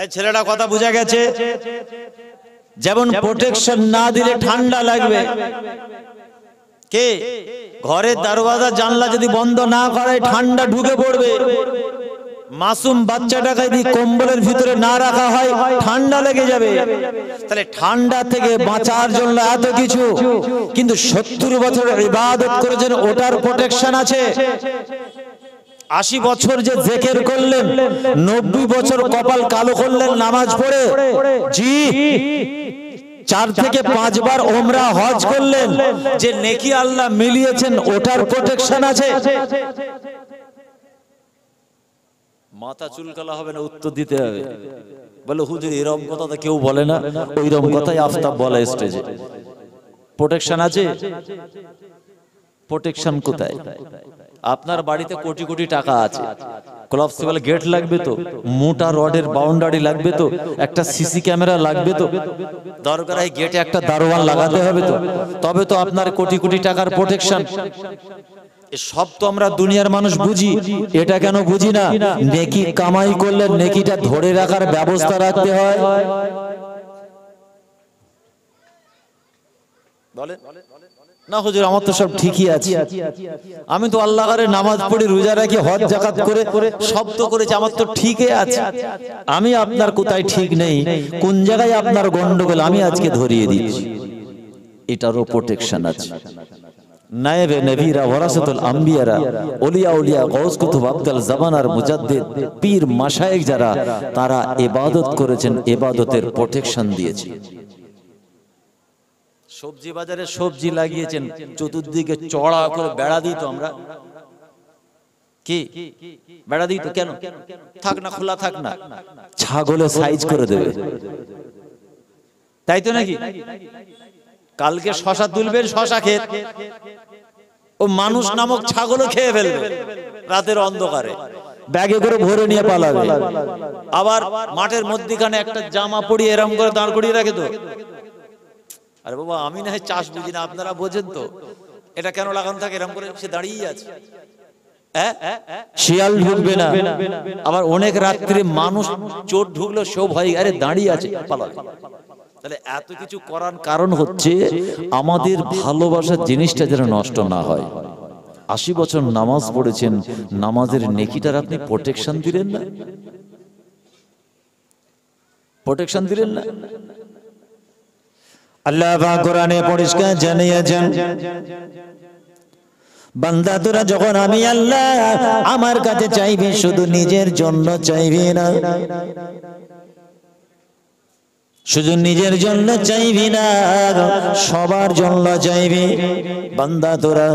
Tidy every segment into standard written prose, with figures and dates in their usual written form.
এই ছেলেটা কথা বুঝা গেছে? যেমন প্রোটেকশন না দিলে ঠান্ডা লাগবে, কে ঘরের দরওয়াজা জানলা যদি বন্ধ না করে ঠান্ডা ঢুকে পড়বে। মাসুম বাচ্চাটাকে যদি কম্বলের ভিতরে না রাখা হয় ঠান্ডা লেগে যাবে। তাহলে ঠান্ডা থেকে বাঁচার জন্য এত কিছু, কিন্তু 70 বছর ইবাদত করেছেন ওটার প্রোটেকশন আছে। 80 বছর যে জিকির করলেন, 90 বছর কপাল কালো করলেন নামাজ পড়ে, জি 4 থেকে 5 বার ওমরা হজ করলেন, যে নেকি আল্লাহ মিলিয়েছেন ওটার প্রোটেকশন আছে। মাথা চুলকালা হবে না, উত্তর দিতে হবে। বলে হুজুর এরকম কথা তো কেউ বলে না, ওইরকম কথাই আফতাব বলে স্টেজে। প্রোটেকশন আছে? প্রোটেকশন কোথায়? আপনার বাড়িতে কোটি কোটি টাকা আছে, কলাপসিবল গেট লাগবে তো, মোটা রডের বাউন্ডারি লাগবে তো, একটা সিসি ক্যামেরা লাগবে তো, দরকার হয় গেটে একটা দারোয়ান লাগাতে হবে তো, তবে তো আপনার কোটি কোটি টাকার প্রোটেকশন। সব তো আমরা দুনিয়ার মানুষ বুঝি, এটা কেন বুঝি না? নেকি কামাই করলে নেকিটা ধরে রাখার ব্যবস্থা রাখতে হয়। বলেন না হুজুর আমার তো সব ঠিকই আছে, আমি তো আল্লাহরে নামাজ পড়ি, রোজা রাখি, হজ যাকাত করে সব তো করেছি, আমার তো ঠিকই আছে। আমি আপনার কোথায় ঠিক নেই, কোন জায়গায় আপনার গন্ডগোল আমি আজকে ধরিয়ে দিচ্ছি। এটারও প্রোটেকশন আছে। নায়েবে নবীরা, ওয়ারাসাতুল আম্বিয়ারা, ওলিয়া উলিয়া, গাউস কুতুব, আব্দুল জামানার মুজাদ্দিদ, পীর মাশায়েখ যারা, তারা ইবাদত করেছেন, ইবাদতের প্রোটেকশন দিয়েছে। সবজি বাজারে সবজি লাগিয়েছেন, চতুর্দিকে চড়া করে বেড়া দিই তো আমরা, কি বেড়া দিই তো, কেন? থাক না, খোলা থাক না, ছাগলে সাইজ করে দেবে, তাই তো নাকি? কালকে শশা তুলবেন, শশা ক্ষেত, ও মানুষ নামক ছাগলও খেয়ে ফেলবে রাতের অন্ধকারে, ব্যাগে করে ভরে নিয়ে পালাবে। আবার মাঠের মধ্যখানে একটা জামা পরিয়ে এরম করে দাঁড় করিয়ে রাখে তো। আরে বাবা, আমি না হয় চাষ বুঝি না, আপনারা বোঝেন তো, এটা কেন লাগানো থাকে এরকম করে? সে দাঁড়িয়ে আছে, শিয়াল ঢুকবে না। আবার অনেক রাত্রে মানুষ চোর ঢুকলো, সেও ভয়, আরে দাঁড়িয়ে আছে, পালাবে। তাহলে এত কিছু করার কারণ হচ্ছে আমাদের ভালোবাসার জিনিসটা যেন নষ্ট না হয়। 80 বছর নামাজ পড়েছেন, নামাজের নেকিটার আপনি প্রোটেকশন দিলেন না, প্রোটেকশন দিলেন না। আল্লাহ পাক কোরআনে পরিষ্কার জানিয়েছেন, বান্দা তোরা যখন আমি আল্লাহ আমার কাছে চাইবি, শুধু নিজের জন্য চাইবি না, শুধু নিজের জন্য চাইবি না, সবার জন্য চাইবি। বান্দা তোরা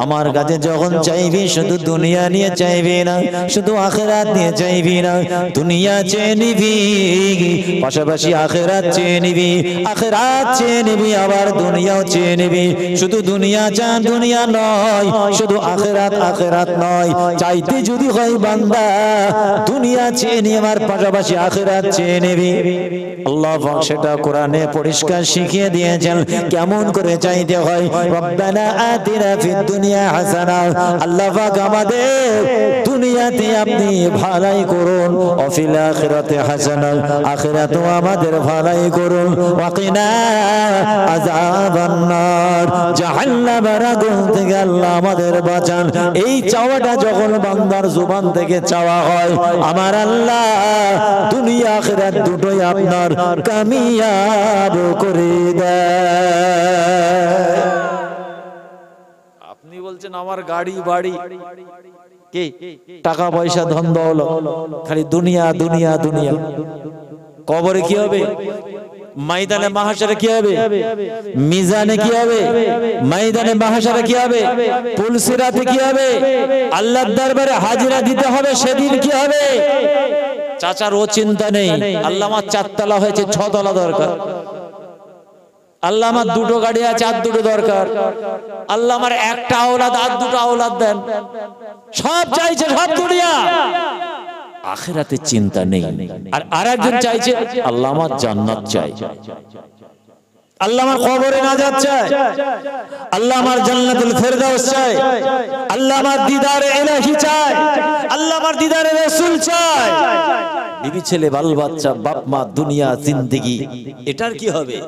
আমার কাছে যখন চাইবি, শুধু দুনিয়া নিয়ে চাইবি না, শুধু আখিরাত নিয়ে চাইবি না। দুনিয়া চেয়ে নিবি, পাশাপাশি আখিরাত চেয়ে নিবি, আখিরাত চেয়ে নিবি, আবার দুনিয়াও চেয়ে নিবি। শুধু দুনিয়া চান, দুনিয়া নয়, শুধু আখিরাত, আখিরাত নয়। চাইতে যদি হয় বান্দা, দুনিয়া চেয়ে নিয়ে আমার পাশাপাশি আখিরাত চেয়ে নিবি। আল্লাহ সেটা কোরআনে পরিষ্কার শিখিয়ে দিয়েছেন কেমন করে চাইতে হয়। রব্বানা আতিনা ফিদ দুনিয়া হাসানা, আল্লাহ পাক আমাদের দুনিয়াতে আপনি ভালাই করুন, ওয়া ফিল আখিরাতি হাসানা, আখিরাতেও আমাদের ভালাই করুন, ওয়া কিনা আযাবান নার, জাহান্নামের আগুন থেকে আল্লাহ আমাদের বাঁচান। এই চাওয়াটা যখন বান্দার জবান থেকে চাওয়া হয়, আমার আল্লাহ দুনিয়া আখিরাত দুটোই আপনার কামিয়াব করে দেয়। আপনি বলছেন আমার গাড়ি বাড়ি, কি টাকা পয়সা ধন দৌলত, খালি দুনিয়া দুনিয়া দুনিয়া। কবরে কি হবে? ময়দানে মাহশারে কি হবে? মিজানে কি হবে? ময়দানে মাহশারে কি হবে? পুলসিরাতে কি হবে? আল্লাহর দরবারে হাজিরা দিতে হবে, সেদিন কি হবে? চাচার ও চিন্তা নেই, আল্লাহ আমার 4 তলা হয়েছে, 6 তলা দরকার। আল্লাহ আমার 2টো গাড়ি আছে, আর 2টো দরকার। আল্লাহ আমার 1টা আওলাদ, আর 2টো আওলাদ দেন। সব চাইছে, সব দুনিয়া, আখিরাতে চিন্তা নেই। আর আরেকজন চাইছে আল্লাহ আমার জান্নাত চাই, আল্লাহ আমার কবরে নাজাত চাই, আল্লাহ আমার জান্নাতুল ফেরদাউস চাই, আল্লাহ আমার দিদারে ইলাহি চাই, আল্লাহ আমার দিদারে রাসূল চাই। বিবি ছেলে বাল বাচ্চা বাপ মা দুনিয়া জিন্দেগি এটার কি হবে?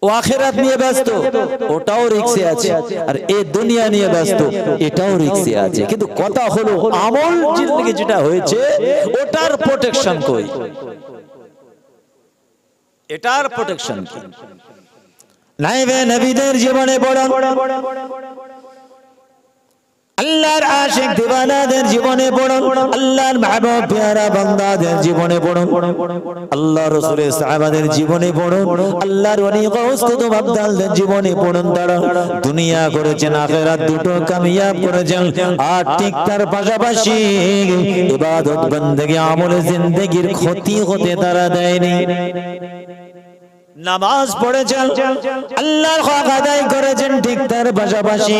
ও আখিরাত নিয়ে ব্যস্ত, ওটাও রিস্কে আছে, আর এই দুনিয়া নিয়ে ব্যস্ত, এটাও রিস্কে আছে। কিন্তু কথা হলো আমল জিন্দেগি যেটা হয়েছে ওটার প্রোটেকশন কই? এটার প্রোটেকশন কি? নাইবে নবীদের জীবনে পড়ুন, আল্লাহর আশিক দিওয়ানাদের জীবনে পড়ুন, আল্লাহর মাহবুব প্যারা বান্দাদের জীবনে পড়ুন, আল্লাহর রাসূলের সাহাবাদের জীবনে পড়ুন, আল্লাহর ওলি গাউস কুতুব আবদালদের জীবনে পড়ুন। তারা দুনিয়া করেছেন, আখিরাত দুটো কামিয়াব করেছেন। আর ঠিক তার পাশাপাশি ইবাদত বندگی আমলে জিন্দেগির ক্ষতি হতে তারা দেয়নি। নামাজ পড়েছেন, আল্লাহর হক আদায় করেছেন, ঠিক তার পাশাপাশি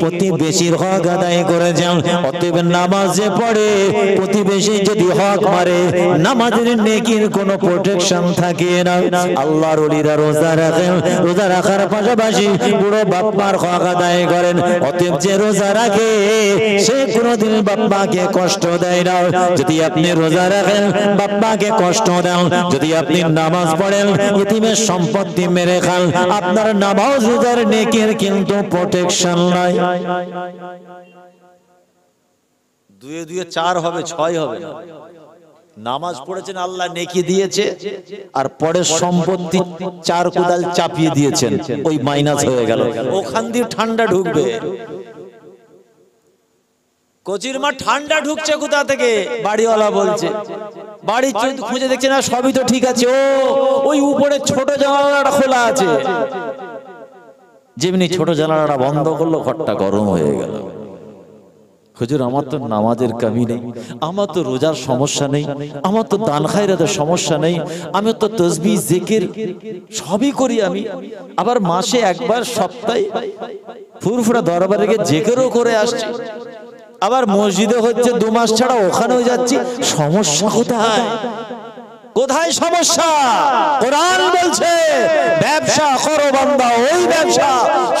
প্রতিবেশীর হক আদায় করেছেন। অতএব নামাজ যে পড়ে প্রতিবেশী যদি হক মারে, নামাজের নেকির কোনো প্রোটেকশন থাকে না। আল্লাহর ওলিরা রোজা রাখেন, রোজা রাখার পাশাপাশি পুরো বাপ মার হক আদায় করেন। অতএব যে রোজা রাখে সে কোনোদিন বাপ মাকে কষ্ট দেয় না। যদি আপনি রোজা রাখেন বাপ মাকে কষ্ট দেন, যদি আপনি নামাজ পড়েন ইতিমের সম্পত্তি মেরে খান, আপনার নামাজ রোজার নেকির কিন্তু প্রোটেকশন নাই। দুয়ে দুয়ে চার হবে, ছয় হবে না। নামাজ পড়েছেন, আল্লাহ নেকি দিয়েছে, আর পরে সম্পত্তি চার কোদাল চাপিয়ে দিয়েছেন, ওই মাইনাস হয়ে গেল। ওখান দিয়ে ঠান্ডা ঢুকবে। কচির মা ঠান্ডা ঢুকছে কোথা থেকে? বাড়িওয়ালা বলছে, বাড়ি খুঁজে দেখছে না, সবই তো ঠিক আছে, ও ওই উপরে ছোট জানালাটা খোলা আছে। যেমনি ছোট জানালাটা বন্ধ করলো, ঘরটা গরম হয়ে গেল। হুজুর, আমার তো নামাজের কমি নেই, আমার তো রোজার সমস্যা নেই, আমার তো দান খায়রাতের সমস্যা নেই, আমি তো তাসবিহ জিকির সবই করি, আমি আবার মাসে একবার সপ্তাহে ফুরফুরা দরবারে গিয়ে জিকিরও করে আসছি, আবার মসজিদে হচ্ছে 2 মাস ছাড়া ওখানেও যাচ্ছি। সমস্যা কোথায়? কোথায় সমস্যা? কোরআন বলছে ব্যবসা করো বান্দা, ওই ব্যবসা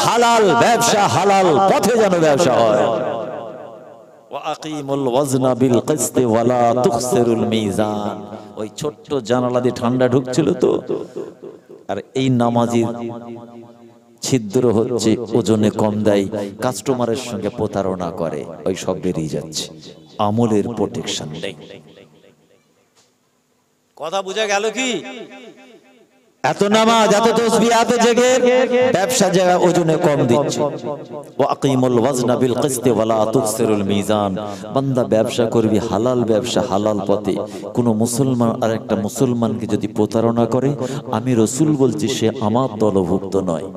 হালাল ব্যবসা, হালাল পথে যেন ব্যবসা হয়। ওয়াকিমুল ওয়াজনা বিল কিসত ওয়ালা তুখসিরুল মিজান। ওই ছোট্ট জানালা দিয়ে ঠান্ডা ঢুকছিল তো, আর এই নামাজির ছিদ্র হচ্ছে, ওজনে কম দেয়, কাস্টমারের সঙ্গে প্রতারণা করে, ওই সব বেরিয়ে যাচ্ছে। আমলের প্রোটেকশন নেই। কথা বোঝা গেল কি? এত নামাজ, এত তাসবিহ, এত জিকির, ব্যবসা জায়গা ওজনে কম দিচ্ছে। ওয়াকিমুল ওয়াজনা বিল কিসত ওয়ালা তুখসিরুল মিজান। বান্দা ব্যবসা করবি, হালাল ব্যবসা, হালাল পথে। কোন মুসলমান আরেকটা মুসলমানকে যদি প্রতারণা করে, আমি রাসূল বলছি সে আমার দলভুক্ত নয়।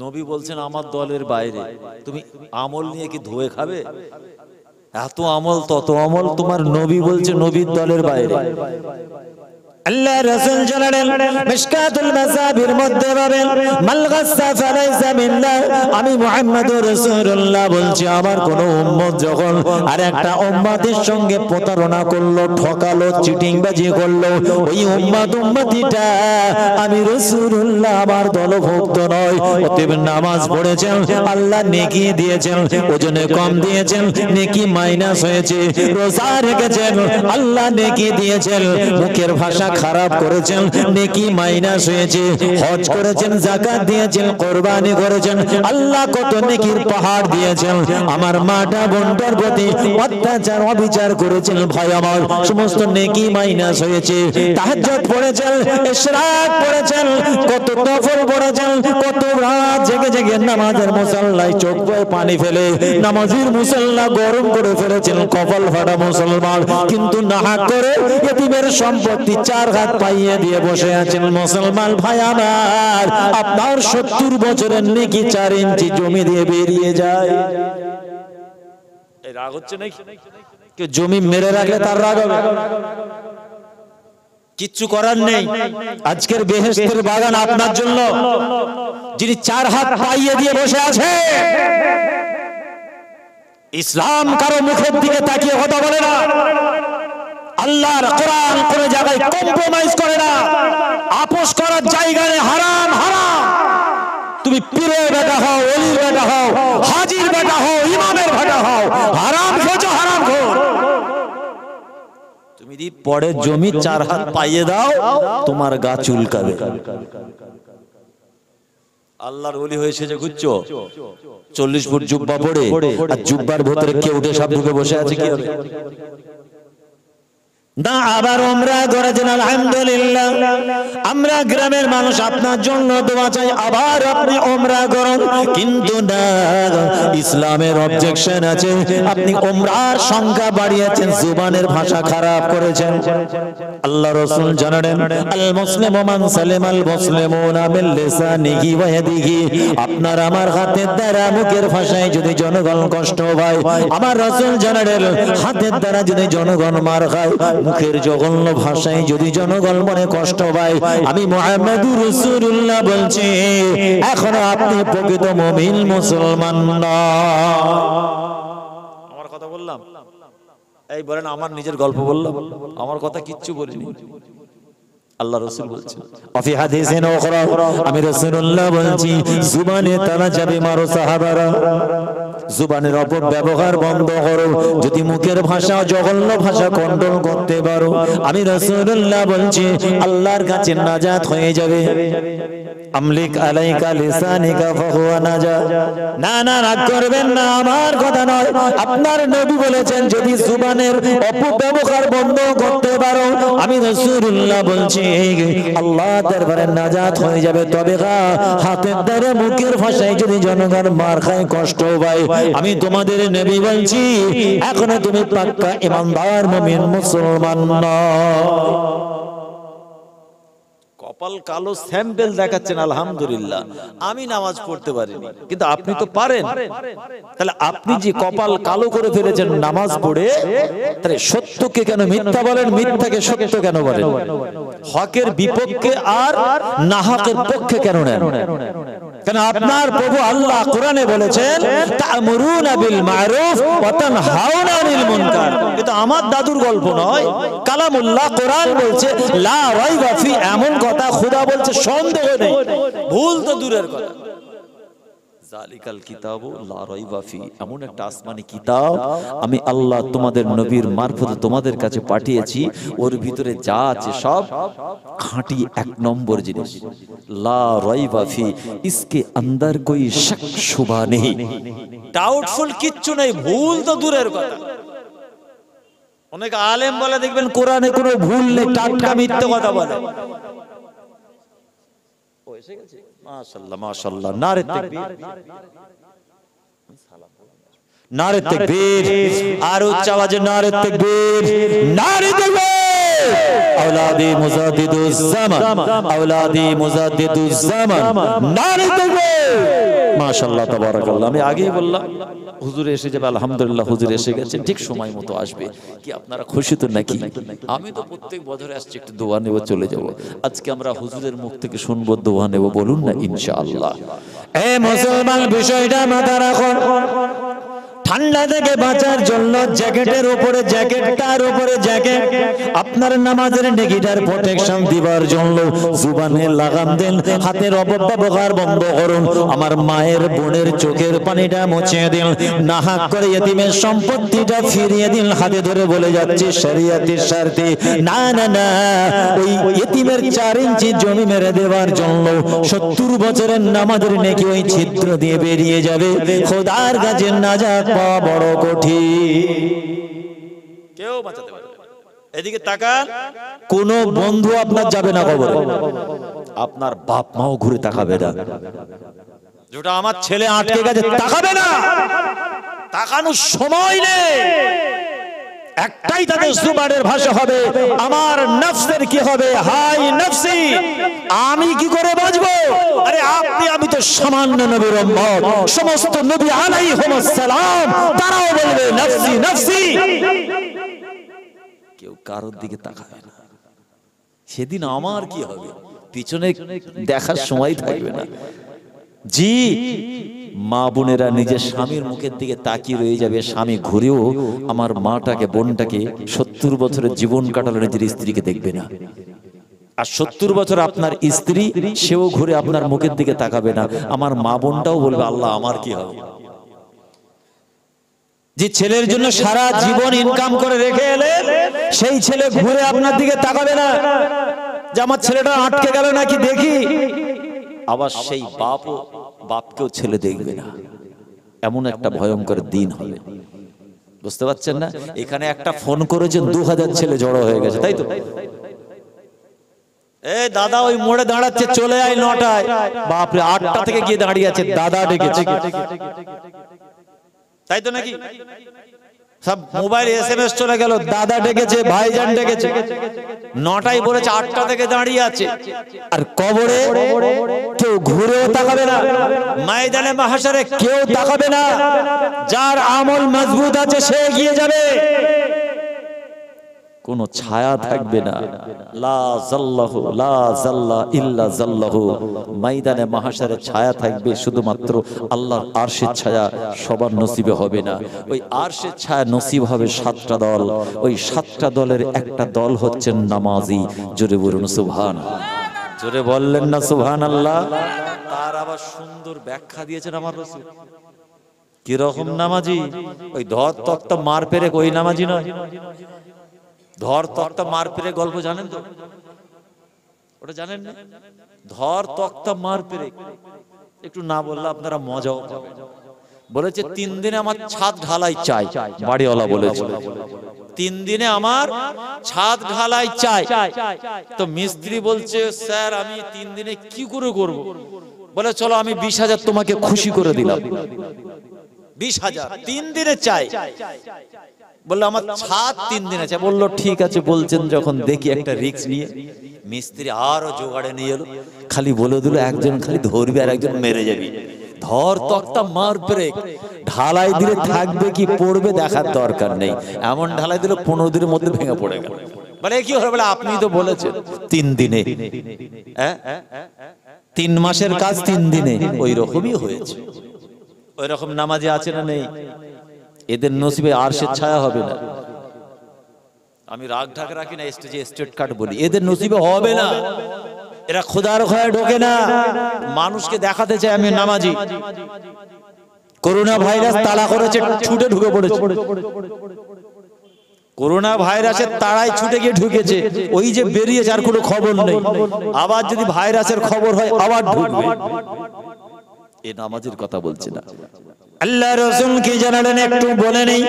নবী বলছেন আমার দলের বাইরে। তুমি আমল নিয়ে কি ধোয়ে খাবে? এত আমল, তত আমল, তোমার নবী বলছে নবীর দলের বাইরে। আল্লাহ রাসূল জানালেন মিশকাতুল মাসাবির মধ্যে পাবেন মাল গাসসা ফালাইসা মিন্না। আমি মুহাম্মদুর রাসূলুল্লাহ বলছি, আমার কোন উম্মত যখন আরেকটা উম্মতের সঙ্গে প্রতারণা করলো, ঠকালো, চিটিংবাজি করলো, ওই উম্মতিটা আমি রাসূলুল্লাহ আমার দলভুক্ত নয়। অতএব নামাজ পড়েছেন, আল্লাহ নেকি দিয়েছেন, ওজনে কম দিয়েছেন, নেকি মাইনাস হয়েছে। রোজা রেখেছেন, আল্লাহ নেকি দিয়েছেন, মুখের ভাষা খারাপ করেছেন, নেকি মাইনাস হয়েছে। হজ করেছেন, যাকাত দিয়েছেন, কুরবানি করেছেন, আল্লাহ কত নেকির পাহাড় দিয়েছেন। আমার মাটা বোনটার প্রতি অত্যাচার অবিচার করেছেন, ভাই আমার, সমস্ত নেকি মাইনাস হয়েছে। তাহাজ্জুদ পড়েছেন, ইশরাক পড়েছেন, কত নফল পড়েছেন, কত রাত জেগে জেগে নামাজের মুসাল্লায় চোখ বয়ে পানি ফেলে নামাজের মুসাল্লা গরম করে ফেলেছেন, কপাল ফাটা মুসলমান। কিন্তু না করে এতিমের সম্পত্তি 4 হাত পাইয়ে দিয়ে বসে আছেন। মুসলমান ভাই আমার, আপনার 70 বছরের নেকি 4 ইঞ্চি জমি দিয়ে বেরিয়ে যায়। এই রাগ হচ্ছে নাকি? কেউ জমি মেরে রাখলে তার রাগ হবে? কিচ্ছু করার নেই। আজকের বেহেশতের বাগান আপনার জন্য, যিনি 4 হাত পাইয়ে দিয়ে বসে আছে। ইসলাম কারো মুখের দিকে তাকিয়ে কথা বলে না। আল্লাহর কোরআন কোন জায়গায় কম্প্রোমাইজ করে না। আপোষ করার জায়গা নেই। হারাম হারাম। তুমি পীরের বেটা হও, ওলির বেটা হও, হাজির বেটা হও, ইমামের বেটা হও, হারাম খোঁজো, হারাম খোর। যদি পরে জমি 4 হাত পাইয়ে দাও তোমার গা চুলকাবে। আল্লাহর ওলি হয়েছে যে বুঝছো 40 ফুট জুব্বা পরে আর জুব্বার ভিতরে কেউ উঠে সব ঢুকে বসে আছে কি হবে না। আবার উমরা করেছেন আলহামদুলিল্লাহ। আমরা গ্রামের মানুষ আপনার জন্য দোয়া চাই, আবার আপনি উমরা করুন, কিন্তু না ইসলামের অবজেকশন আছে। আপনি উমরার সংখ্যা বাড়িয়েছেন, জুবানের ভাষা খারাপ করেছেন। আল্লাহ রাসূল জানালেন আল মুসলিমু মান সালিমাল মুসলিমুনা মিন লিসানিহি ওয়া ইয়াদিহি। আপনার আমার হাতের দ্বারা মুখের ভাষায় যদি জনগণ কষ্ট পায়, আমার রাসূল জানালেন হাতের দ্বারা যদি জনগণ মার খায়, মুখের জঘন্য ভাষায় যদি জনগণ মনে কষ্ট পায়, আমি মুহাম্মদুর রাসূলুল্লাহ বলছি এখনো আপনি প্রকৃত মুমিন মুসলমান না। আমার কথা বললাম, এই বলেন আমার নিজের গল্প বললাম, আমার কথা কিচ্ছু বলিনি। আল্লাহ রাসূল বলছেন অফি হাদিসিন উখরা, আমি রাসূলুল্লাহ বলছি জুবানে তালা যাবে মারো সাহাবারা, জুবানের অপব্যবহার বন্ধ করো। যদি মুখের ভাষা জঘন্য ভাষা কন্ট্রোল করতে পারো, আমি রাসূলুল্লাহ বলছি আল্লাহর কাছে নাজাত হয়ে যাবে। আমলিক আলাইকা লিসানিকা ফাহুয়া নাজা। না না রাগ করবেন না, আমার কথা নয়, আপনার নবী বলেছেন যদি জুবানের অপব্যবহার বন্ধ করতে পারো, আমি রাসূলুল্লাহ বলছি আল্লাহ দরবারে নাজাত হয়ে যাবে। তবে হাতের দ্বারা মুখের ভাষায় যদি জনগণ মার খায় কষ্ট পায়, আমি তোমাদের নবী বলছি এখনো তুমি পাক্কা ইমানদার মুমিন মুসলমান না। কপাল কালো স্যাম্পল দেখাচ্ছেন আলহামদুলিল্লাহ, আমি নামাজ পড়তে পারিনি কিন্তু আপনি তো পারেন। তাহলে আপনি যে কপাল কালো করে ফেলেছেন নামাজ পড়ে, তাহলে সত্যকে কেন মিথ্যা বলেন, মিথ্যাকে সত্য কেন বলেন? হকের বিপক্ষে আর নাহকের পক্ষে কেন নেন? কারণ আপনার প্রভু আল্লাহ কোরআনে বলেছেন তা'মুরুনা বিল মা'রুফ ওয়া তানহাউনা আনিল মুনকার। এটা আমার দাদুর গল্প নয়, কালামুল্লাহ কোরআন বলছে লা রাইবা ফি, এমন কথা খোদা বলছে সন্দেহ নেই, ভুল তো দূরের কথা। জালিকাল কিতাবু লা রাইবা ফি, এমন একটা আসমানি কিতাব আমি আল্লাহ তোমাদের নবীর মারফতে তোমাদের কাছে পাঠিয়েছি, ওর ভিতরে যা আছে সব খাঁটি এক নম্বর জিনিস। লা রাইবা ফি, ইসকে अंदर कोई शक शुबा नहीं, ডাউটফুল কিচ্ছু নেই, ভুল তো দূরের কথা। অনেক আলেম বলে দেখবেন কোরআনে কোনো ভুল নেই, টাটকা মিথ্যে কথা বলে। মাশাআল্লাহ মাশাআল্লাহ, নারে তাকবীর, নারে তাকবীর, আর উচ্চ আওয়াজে নারে তাকবীর, নারে তাকবীর। আওলাদি মুজাদ্দিদুজ জামান, আওলাদি মুজাদ্দিদুজ জামান, নারে তাকবীর। মাশাআল্লাহ তাবারাকাল্লাহ। আমি আগেই বললাম হুজুর এসে যাবে, আলহামদুলিল্লাহ হুজুর এসে গেছেন, ঠিক সময় মতো আসবে। কি আপনারা খুশি তো নাকি? আমি তো প্রত্যেক বছরে আসছি, একটু দোয়া নেব চলে যাব। আজকে আমরা হুজুরের মুখ থেকে শুনবো, দোয়া নেব, বলুন না ইনশাআল্লাহ। এ মুসলমান, বিষয়টা মাথায় রাখুন, ঠান্ডা থেকে বাঁচার জন্য জ্যাকেটের উপরে জ্যাকেট, তার উপরে জ্যাকেট, আপনার নামাজের নেগিটার প্রোটেকশন দিবার জন্য জুবানে লাগাম দেন, হাতের অপব্যবহার বন্ধ করুন। আমার মায়ের বোনের চোখের পানিটা মুছিয়ে দিন, নাহাক করে ইতিমের সম্পত্তিটা ফিরিয়ে দিন। হাতে ধরে বলে যাচ্ছি শরিয়তের স্বার্থে, না না না, ওই ইতিমের 4 ইঞ্চি জমি মেরে দেওয়ার জন্য 70 বছরের নামাজের নেকি ওই ছিদ্র দিয়ে বেরিয়ে যাবে। খোদার কাছে নাজাত পাওয়া বড় কঠিন, কেউ বাঁচাতে পারবে না। এদিকে তাকান, কোন বন্ধু আপনার যাবে না কবরে, আপনার বাপ মাও ঘুরে তাকাবে না। যেটা আমার ছেলে আটকে গেছে, তাকাবে না, তাকানোর সময় নেই। একটাই তাদের জুবানের ভাষা হবে, আমার নফসের কি হবে, হাই নফসি, আমি কি করে বাঁচবো? আরে আপনি আমি তো সামান্য নবীর উম্মত, সমস্ত নবী আলাইহিস সালাম তারাও বলবে নফসি নফসি, কেউ কারোর দিকে তাকাবে না। সেদিন আমার কি হবে, পিছনে দেখার সময় থাকবে না। জি, মা বোনেরা নিজের স্বামীর মুখের দিকে তাকিয়ে রয়ে যাবে, স্বামী ঘুরেও আমার মাটাকে, বোনটাকে 70 বছরের জীবন কাটালো নিজের স্ত্রীকে দেখবে না। আর 70 বছর আপনার স্ত্রী, সেও ঘুরে আপনার মুখের দিকে তাকাবে না। আমার মা বোনটাও বলবে আল্লাহ আমার কি হবে। যে ছেলের জন্য সারা জীবন ইনকাম করে রেখে এলেন, সেই ছেলে ঘুরে আপনার দিকে তাকাবে না যে আমার ছেলেটা আটকে গেল নাকি দেখি। আবার সেই বাপকেও ছেলে দেখবে না। এমন একটা ভয়ঙ্কর দিন হবে, বুঝতে পারছেন না? এখানে একটা ফোন করেছেন 2000 ছেলে জড়ো হয়ে গেছে, তাই তো? এই দাদা ওই মোড়ে দাঁড়াচ্ছে, চলে আয় 9টায়। বাপরে 8টা থেকে গিয়ে দাঁড়িয়ে আছে, দাদা ডেকেছে, তাই তো নাকি? সব মোবাইল SMS চলে গেল, দাদা ডেকেছে, ভাইজান ডেকেছে। 9টায় বলেছে, 8টা থেকে দাঁড়িয়ে আছে। আর কবরে কেউ ঘুরেও তাকাবে না, ময়দানে মাহশারে কেউ তাকাবে না। যার আমল মজবুত আছে সে এগিয়ে যাবে, কোনো ছায়া থাকবে না। লা জাল্লাহু লা জাল্লা ইল্লা জাল্লাহু। ময়দানে মাহশারে ছায়া থাকবে শুধুমাত্র আল্লাহর আরশের ছায়া, সবার নসিবে হবে না। ওই আরশের ছায়া নসিব হবে 7টা দল। ওই 7টা দলের একটা দল হচ্ছেন নামাজি। জোরে বলুন সুবহানাল্লাহ। জোরে বললেন না সুবহানাল্লাহ? তার আবার সুন্দর ব্যাখ্যা দিয়েছেন আমার রাসূল। কি রকম নামাজি? ওই ধর তক্তা মার পেরে ওই নামাজি নয়। ধর তক্তা মার পেরে গল্প জানেন তো? ওটা জানেন না? ধর তক্তা মার পেরে একটু না বললে আপনারা মজাও পাবেন। বলেছে 3 দিনে আমার ছাদ ঢালাই চাই, বাড়িওয়ালা বলেছে 3 দিনে আমার ছাদ ঢালাই চাই। তো মিস্ত্রি বলছে, স্যার আমি 3 দিনে কি করে করব? বলে চলো আমি 20,000 তোমাকে খুশি করে দিলাম। 20,000 3 দিনে চাই। বললো আমার ছাদ 3 দিনে চাই। বললো ঠিক আছে, বলছেন যখন দেখি একটা রিস্ক নিয়ে। মিস্ত্রি আরো জোগাড়ে নিয়ে এলো, খালি বলে দিল একজন খালি ধরবি আর একজন মেরে যাবি। ধর তক্তা মার ব্রেক। ঢালাই দিলে থাকবে কি পড়বে দেখার দরকার নেই, এমন ঢালাই দিল 15 দিনের মধ্যে ভেঙে পড়ে গেল। বলে কি হলো? বলে আপনি তো বলেছেন 3 দিনে। 3 মাসের কাজ 3 দিনে। ওই রকমই হয়েছে। ওই রকম নামাজি আছে না নেই? এদের নসিবে আরশের ছায়া হবে না। আমি রাগ ঢাক রাখি না, স্টেজে স্টেট কার্ড বলি, এদের নসিবে হবে না। এরা খোদার ভয়ে ঢোকে না, মানুষকে দেখাতে চায় আমি নামাজি। করোনা ভাইরাস তাড়া করেছে, ছুটে ঢুকে পড়েছে। করোনা ভাইরাসের তাড়ায় ছুটে গিয়ে ঢুকেছে, ওই যে বেরিয়েছে আর কোনো খবর নেই। আবার যদি ভাইরাসের খবর হয় আবার ঢুকবে। এ নামাজের কথা বলছে না। আল্লাহ রাসূল কি জানালেন একটু বলে নেই?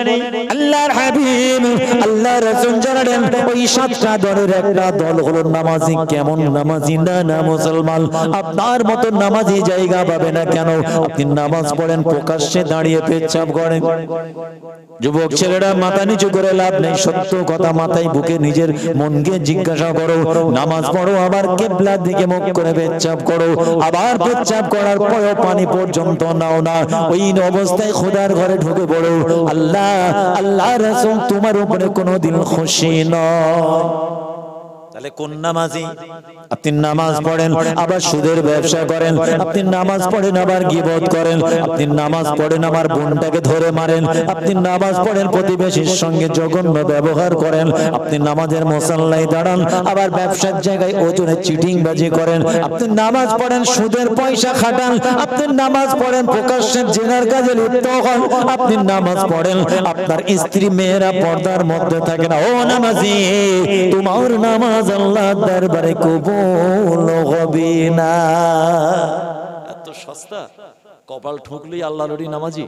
আল্লাহর হাবিব আল্লাহ রাসূল জানালেন ওই 7টা দলের একটা দল হলো নামাজি। কেমন নামাজি? না মুসলমান আপনার মতো নামাজি জায়গা পাবে না। কেন? আপনি নামাজ পড়েন, প্রকাশ্যে দাঁড়িয়ে পেচ্ছাপ করেন। যুবক ছেলেরা মাথা নিচু করে লাভ নেই, সত্য কথা মাথায় বুকে নিজের মনকে জিজ্ঞাসা করো। নামাজ পড়ো, আবার কিবলার দিকে মুখ করে পেচ্ছাপ করো, আবার পেচ্ছাপ করার পর পানি পর্যন্ত নাও না। ওই অবস্থায় খোদার ঘরে ঢুকে পড়ো। আল্লাহ রাসূল তোমার উপরে কোনোদিন খুশি নয়। তাহলে কোন নামাজি? আপনি নামাজ পড়েন আবার সুদের ব্যবসা করেন, আপনি নামাজ পড়েন আবার গীবত করেন, আপনি নামাজ পড়েন আবার বোনটাকে ধরে মারেন, আপনি নামাজ পড়েন প্রতিবেশীর সঙ্গে জঘন্য ব্যবহার করেন, আপনি নামাজের মুসাল্লায় দাঁড়ান আবার ব্যবসার জায়গায় ওজনে চিটিংবাজি করেন, আপনি নামাজ পড়েন সুদের পয়সা খাটান, আপনি নামাজ পড়েন প্রকাশ্যে জিনার কাজে লিপ্ত হন, আপনি নামাজ পড়েন আপনার স্ত্রী মেয়েরা পর্দার মধ্যে থাকে না। ও নামাজি, তোমার নামাজ আল্লাহর দরবারে কবুল হবে না। এত সস্তা, কপাল ঠুকলেই আল্লাহর ওলি নামাজি।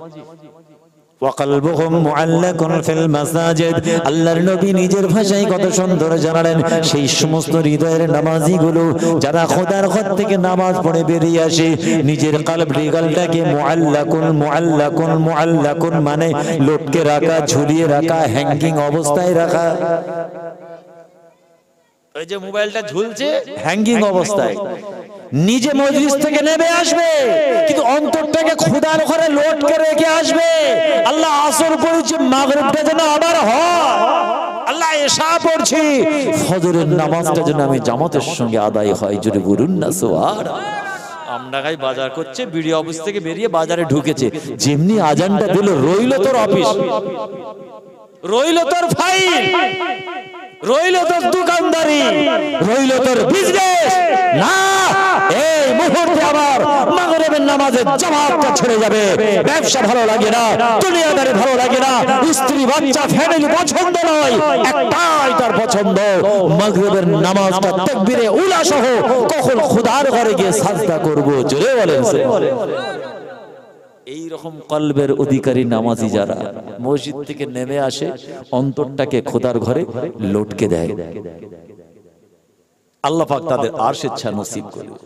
ওয়াকালবুহুম মুআল্লাকুন ফিল মাসাজিদ। আল্লাহর নবী নিজের ভাষায় কত সুন্দর জানালেন সেই সমস্ত হৃদয়ের নামাজিগুলো যারা খোদার ঘর থেকে নামাজ পড়ে বেরিয়ে আসে, নিজের কলব হৃদয়টাকে মুআল্লাকুন মুআল্লাকুন মুআল্লাকুন মানে লটকে রাখা, ঝুলিয়ে রাখা, হ্যাঙ্গিং অবস্থায় রাখা। ওই যে মোবাইলটা ঝুলছে হ্যাঙ্গিং অবস্থায়, নিজে মজলিস থেকে নেমে আসবে কিন্তু অন্তরটাকে খোদার ঘরে লটকে রেখে আসবে। আল্লাহ আসর পড়েছে, মাগরিবটা যেন আবার হয়, আল্লাহ এশা পড়ছি, ফজরের নামাজটা যেন আমি জামাতের সঙ্গে আদায় হয়। যদি বলুন না সুবহানাল্লাহ। আমডাঙ্গায় বাজার করছে, বিডি অফিস থেকে বেরিয়ে বাজারে ঢুকেছে, যেমনি আজানটা দিল রইল তোর অফিস, রইল তোর ফাইল, রইল তোর দোকানদারি, রইল তোর বিজনেস, না এই মুহূর্তে আবার মাগরিবের নামাজের জামাতটা ছেড়ে যাবে। ব্যবসা ভালো লাগে না, দুনিয়াদারি ভালো লাগে না, স্ত্রী বাচ্চা ফ্যামিলি পছন্দ নয়, একটাই তার পছন্দ মাগরিবের নামাজটা তাকবীরে উলা সহ কখন খোদার ঘরে গিয়ে সাজদা করব। জোরে বলেন। এই রকম কলবের অধিকারী নামাজি যারা মসজিদ থেকে নেমে আসে, অন্তরটাকে খোদার ঘরে লটকে দেয়, আল্লাহ পাক তাদের আরশের ছায়া নসিব করবে।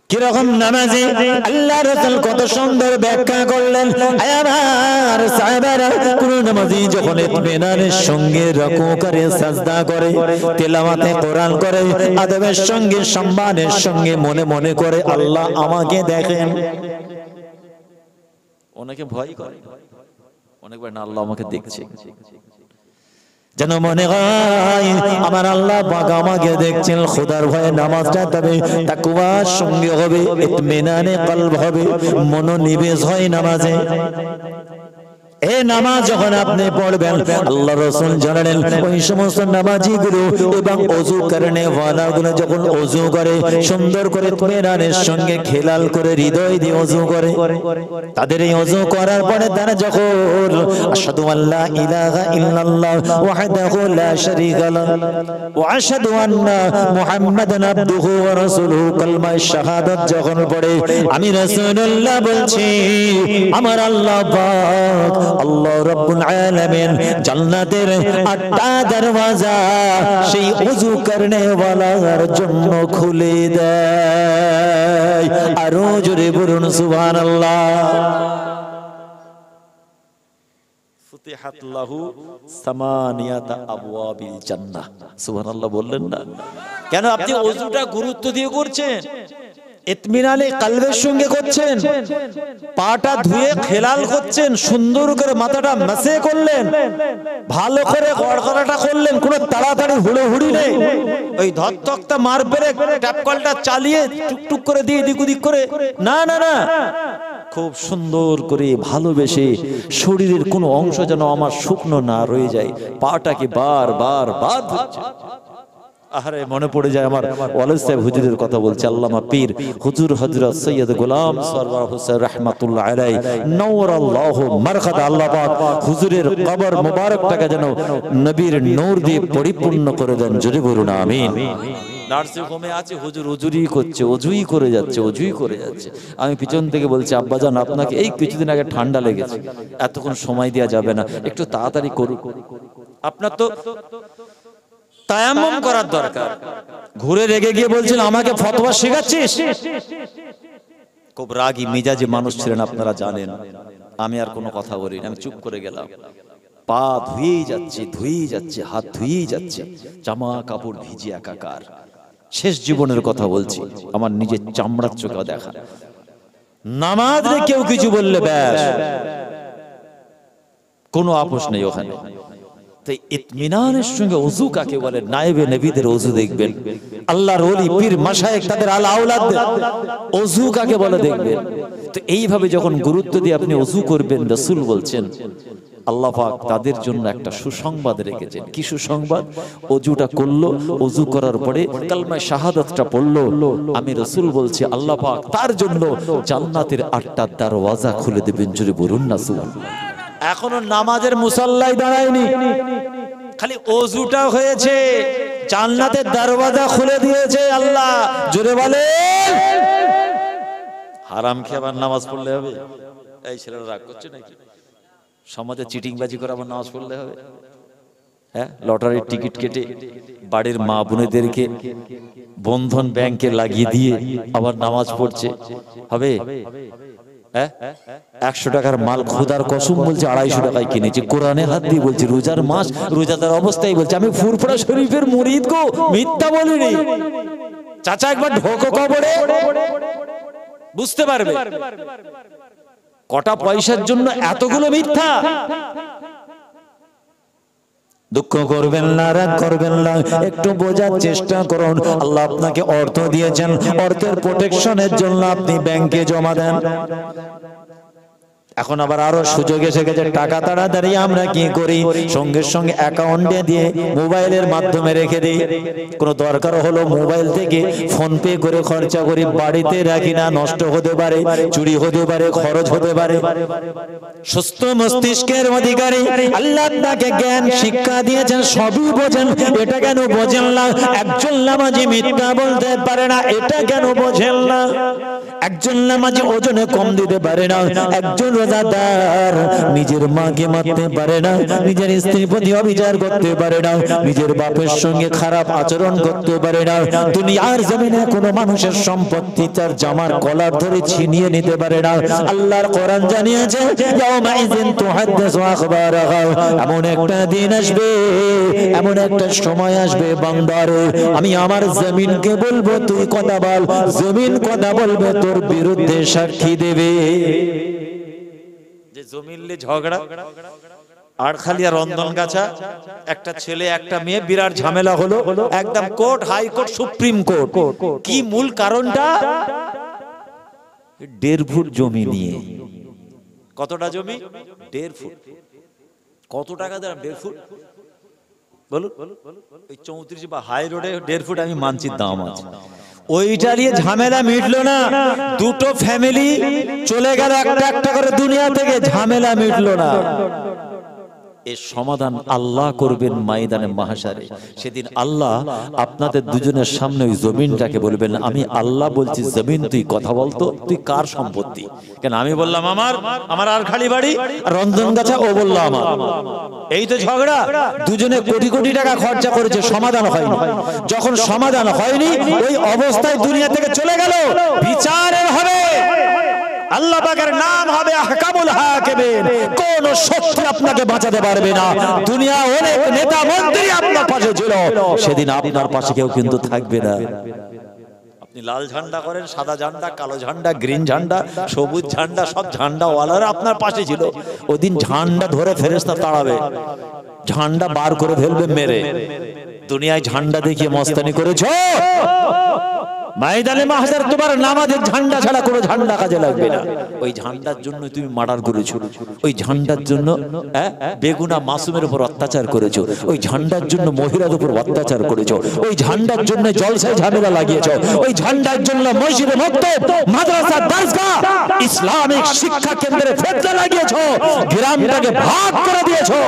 কিরকম নামাজি আল্লাহ রাসূল কত সুন্দর ব্যাখ্যা করলেন। আমার সাহাবারা কোন নামাজি যখন ইতমিনানের সঙ্গে রুকু করে, সাজদা করে, তেলাওয়াতে কোরআন করে, আদবের সঙ্গে সম্মানের সঙ্গে মনে মনে করে আল্লাহ আমাকে দেখেন। অনেকে ভয় করে, অনেকবার না আল্লাহ আমাকে দেখছে, যেন মনে হয় আমার আল্লাহ পাক আমাকে দেখছেন। খোদার ভয়ে নামাজটা তবে তাকওয়ার সঙ্গে হবে, ইতমিনানে কলব হবে, মনোনিবেশ হয় নামাজে। এই নামাজ যখন আপনি পড়বেন, আল্লাহ রাসূল জানালেন ওই সমস্ত নামাজিগুলো এবং ওযু করনে ওয়ালাগুলো যখন ওযু করে সুন্দর করে ইতমিনানের সঙ্গে খেলাল করে হৃদয় দিয়ে ওযু করে, তাদের এই ওযু করার পরে তারা যখন আশহাদু আল্লা ইলাহা ইল্লাল্লাহ ওয়াহদাহু লা শারীকা লাহু ওয়া আশহাদু আন্না মুহাম্মাদান আবদুহু ওয়া রাসূলুহু কালমা শাহাদাত যখন পড়ে, আমি রাসূলুল্লাহ বলছি আমার আল্লাহ পাক আল্লাহ রাব্বুল আলামিন জান্নাতের 8টা দরওয়াজা সেই ওযু করনে ওয়ালার জন্য খুলে দেয়। আরো জোরে বলুন সুবহানাল্লাহ। ফুতিহাত লাহু সামানিয়াতা আবওয়াবিল জান্নাহ। সুবহানাল্লাহ বললেন না? কেন আপনি ওযুটা গুরুত্ব দিয়ে করছেন, ইতমিনানে কলবের সঙ্গে করছেন, পাটা ধুয়ে খেলাল করছেন, সুন্দর করে মাথাটা মাসে করলেন, ভালো করে গড়গড়াটা করলেন, কোনো তাড়াতাড়ি হুড়োহুড়ি নেই, ওই ধকধকটা মার পেরে ট্যাপ কলটা চালিয়ে টুকটুক করে দিয়ে এদিক ওদিক করে না না না, খুব সুন্দর করে ভালোবেসে শরীরের কোনো অংশ যেন আমার শুকনো না রয়ে যায়, পাটাকে বারবার বার ধুচ্ছে। আরে মনে পড়ে যায় আমার ওয়ালিদ সাহেব হুজুরের কথা বলছে, আল্লামা পীর হুজুর হযরত সৈয়দ গোলাম সরওয়ার হোসেন রাহমাতুল্লাহ আলাইহি নওরাল্লাহু মারকাদা। আল্লাহ পাক হুজুরের কবর মোবারকটাকে যেন নবীর নূর দিয়ে পরিপূর্ণ করে দেন। জোরে বলুন আমিন। নার্সিং হোমে আছে, হুজুর ওজুই করছে, ওজুই করে যাচ্ছে, ওজুই করে যাচ্ছে। আমি পিছন থেকে বলছি, আব্বাজান আপনাকে এই কিছুদিন আগে ঠান্ডা লেগেছে, এতক্ষণ সময় দেওয়া যাবে না, একটু তাড়াতাড়ি করুন। আপনার তো তায়াম্মুম করার দরকার। ঘুরে রেগে গিয়ে বলছেন আমাকে ফতোয়া শেখাচ্ছিস। খুব রাগী মেজাজে মানুষ ছিলেন আপনারা জানেন। আমি আর কোনো কথা বলিনি, আমি চুপ করে গেলাম। পা ধুয়েই যাচ্ছে, ধুয়েই যাচ্ছে, হাত ধুয়েই যাচ্ছে, জামা কাপড় ভিজে একাকার। শেষ জীবনের কথা বলছি, আমার নিজের চামড়ার চোখে দেখা। নামাজে কেউ কিছু বললে ব্যাস কোনো আপোষ নেই ওখানে। ইতমিনানের সঙ্গে ওযু কাকে বলে? নায়েবে নবীদের ওযু দেখবেন, আল্লাহর ওলি পীর মাশায়েখ তাদের আলা আওলাদ ওযু কাকে বলে দেখবেন। তো এইভাবে যখন গুরুত্ব দিয়ে আপনি ওযু করবেন, রাসূল বলছেন আল্লাহ পাক তাদের জন্য একটা সুসংবাদ রেখেছেন। কি সুসংবাদ? ওযুটা করলো, ওযু করার পরে কালমা শাহাদাতটা পড়লো, আমি রাসূল বলছি আল্লাহ পাক তার জন্য জান্নাতের 8টা দরওয়াজা খুলে দেবেন। জোরে বলুন না সুবহানাল্লাহ। এখনো নামাজের মুসাল্লায় দাঁড়ায়নি, খালি ওযুটা হয়েছে, জান্নাতের দরওয়াজা খুলে দিয়েছে আল্লাহ। জোরে বলেন। হারাম খেয়ে আবার নামাজ পড়লে হবে? এই ছেলেরা রাগ করছে নাকি? সমাজে চিটিংবাজি করে আবার নামাজ পড়লে হবে? হ্যাঁ, লটারির টিকিট কেটে বাড়ির মা বোনেদেরকে বন্ধন ব্যাংকে লাগিয়ে দিয়ে আবার নামাজ পড়ছে হবে? 100 টাকার মাল খোদার কসম বলছে 250 টাকায় কিনেছি, কোরআনে হাত দিয়ে বলছি, রোজার মাস রোজাদার অবস্থায় বলছে আমি ফুরফুরা শরীফের মুরিদ গো, মিথ্যা বলিনি। চাচা একবার ঢোকো কবরে, বুঝতে পারবে কটা পয়সার জন্য এতগুলো মিথ্যা। দুঃখ করবেন না, রাগ করবেন না, একটু বোঝার চেষ্টা করুন। আল্লাহ আপনাকে অর্থ দিয়েছেন, অর্থের প্রোটেকশনের জন্য আপনি ব্যাংকে জমা দেন। এখন আবার আরো সুযোগ এসে গেছে, টাকা তাড়াতাড়ি আমরা কি করি, সঙ্গে সঙ্গে অ্যাকাউন্টে দিয়ে মোবাইলের মাধ্যমে রেখে দিই। কোনো দরকার হলো মোবাইল থেকে ফোন পে করে খরচা করি, বাড়িতে রাখি না, নষ্ট হতে পারে, চুরি হতে পারে, খরচ হতে পারে। সুস্থ মস্তিষ্কের অধিকারী আল্লাহ আপনাকে জ্ঞান শিক্ষা দিয়েছেন, সবই বোঝেন, এটা কেন বোঝেন না? একজন নামাজি মিথ্যা বলতে পারে না, এটা কেন বোঝেন না? একজন নামাজি ওজনে কম দিতে পারে না, একজন রোজাদার নিজের মাকে মারতে পারে না, নিজের স্ত্রীর প্রতি অবিচার করতে পারে না, নিজের বাপের সঙ্গে খারাপ আচরণ করতে পারে না, দুনিয়ার জমিনে কোনো মানুষের সম্পত্তি তার জামার কলার ধরে ছিনিয়ে নিতে পারে না। আল্লাহর কোরআন জানিয়েছে, ইয়াউমাইযিন তুহাদ্দিসু আখবারাহা, এমন একটা দিন আসবে, এমন একটা সময় আসবে বান্দারে, আমি আমার জমিনকে বলবো তুই কথা বল, জমিন কথা বলবে, তোর বিরুদ্ধে সাক্ষী দেবে। যে জমিনলে ঝগড়া আর খালি রন্ধন গাছা, একটা ছেলে একটা মেয়ে, বিরাট ঝামেলা হলো, একদম কোর্ট, হাইকোর্ট, সুপ্রিম কোর্ট। কি মূল কারণটা? 1.5 ফুট জমি নিয়ে। কতটা জমি? 1.5 ফুট। কত টাকা দেন 1.5 ফুট? বলুন। ওই 34 বা হাই রোডে 1.5 ফুট আমি মানছি দাম আছে। ওইটা নিয়ে ঝামেলা মিটলো না, দুটো ফ্যামিলি চলে গেল একটা একটা করে দুনিয়া থেকে, ঝামেলা মিটলো না। এর সমাধান আল্লাহ করবেন ময়দানে মাহশারে। সেদিন আল্লাহ আপনাদের দুজনের সামনে ওই জমিনটাকে বলবেন, আমি আল্লাহ বলছি জমিন তুই কথা বলতো, তুই কার সম্পত্তি? কেন আমি বললাম আমার, আমার আর খালি বাড়ি, রন্ধন গাছা, ও বলল আমার। এই তো ঝগড়া, দুজনে কোটি কোটি টাকা খরচা করেছে, সমাধান হয়নি। যখন সমাধান হয়নি, ওই অবস্থায় দুনিয়া থেকে চলে গেল, বিচারের হবে। আল্লাহ পাকের নাম হবে আহকামুল হাকিমিন। কোন শক্তি আপনাকে বাঁচাতে পারবে না। দুনিয়া অনেক নেতা মন্ত্রী আপনার পাশে ছিল, সেদিন আপনার পাশে কেউ কিন্তু থাকবে না। আপনি লাল ঝান্ডা করেন, সাদা ঝান্ডা, কালো ঝান্ডা, গ্রিন ঝান্ডা, সবুজ ঝান্ডা, সব ঝান্ডা ওয়ালারা আপনার পাশে ছিল। ওদিন ঝান্ডা ধরে ফেরেশতা তাড়াবে, ঝান্ডা বার করে ফেলবে মেরে। দুনিয়ায় ঝান্ডা দেখিয়ে মস্তানি করেছো, ময়দানে মাহশার তোমার নামাজের ঝান্ডা ছাড়া কোনো ঝান্ডা কাজে লাগবে না। ওই ঝান্ডার জন্য তুমি মার্ডার করেছো, ওই ঝান্ডার জন্য বেগুনা মাসুমের উপর অত্যাচার করেছো, ওই ঝান্ডার জন্য মহিলাদের উপর অত্যাচার করেছো, ওই ঝান্ডার জন্য জলসায় ঝামেলা লাগিয়েছো, ওই ঝান্ডার জন্য মসজিদে মক্তব, মাদ্রাসা, দরগাহ, ইসলামিক শিক্ষা কেন্দ্রে ফিতনা লাগিয়েছো, গ্রামটাকে ভাগ করে দিয়েছো।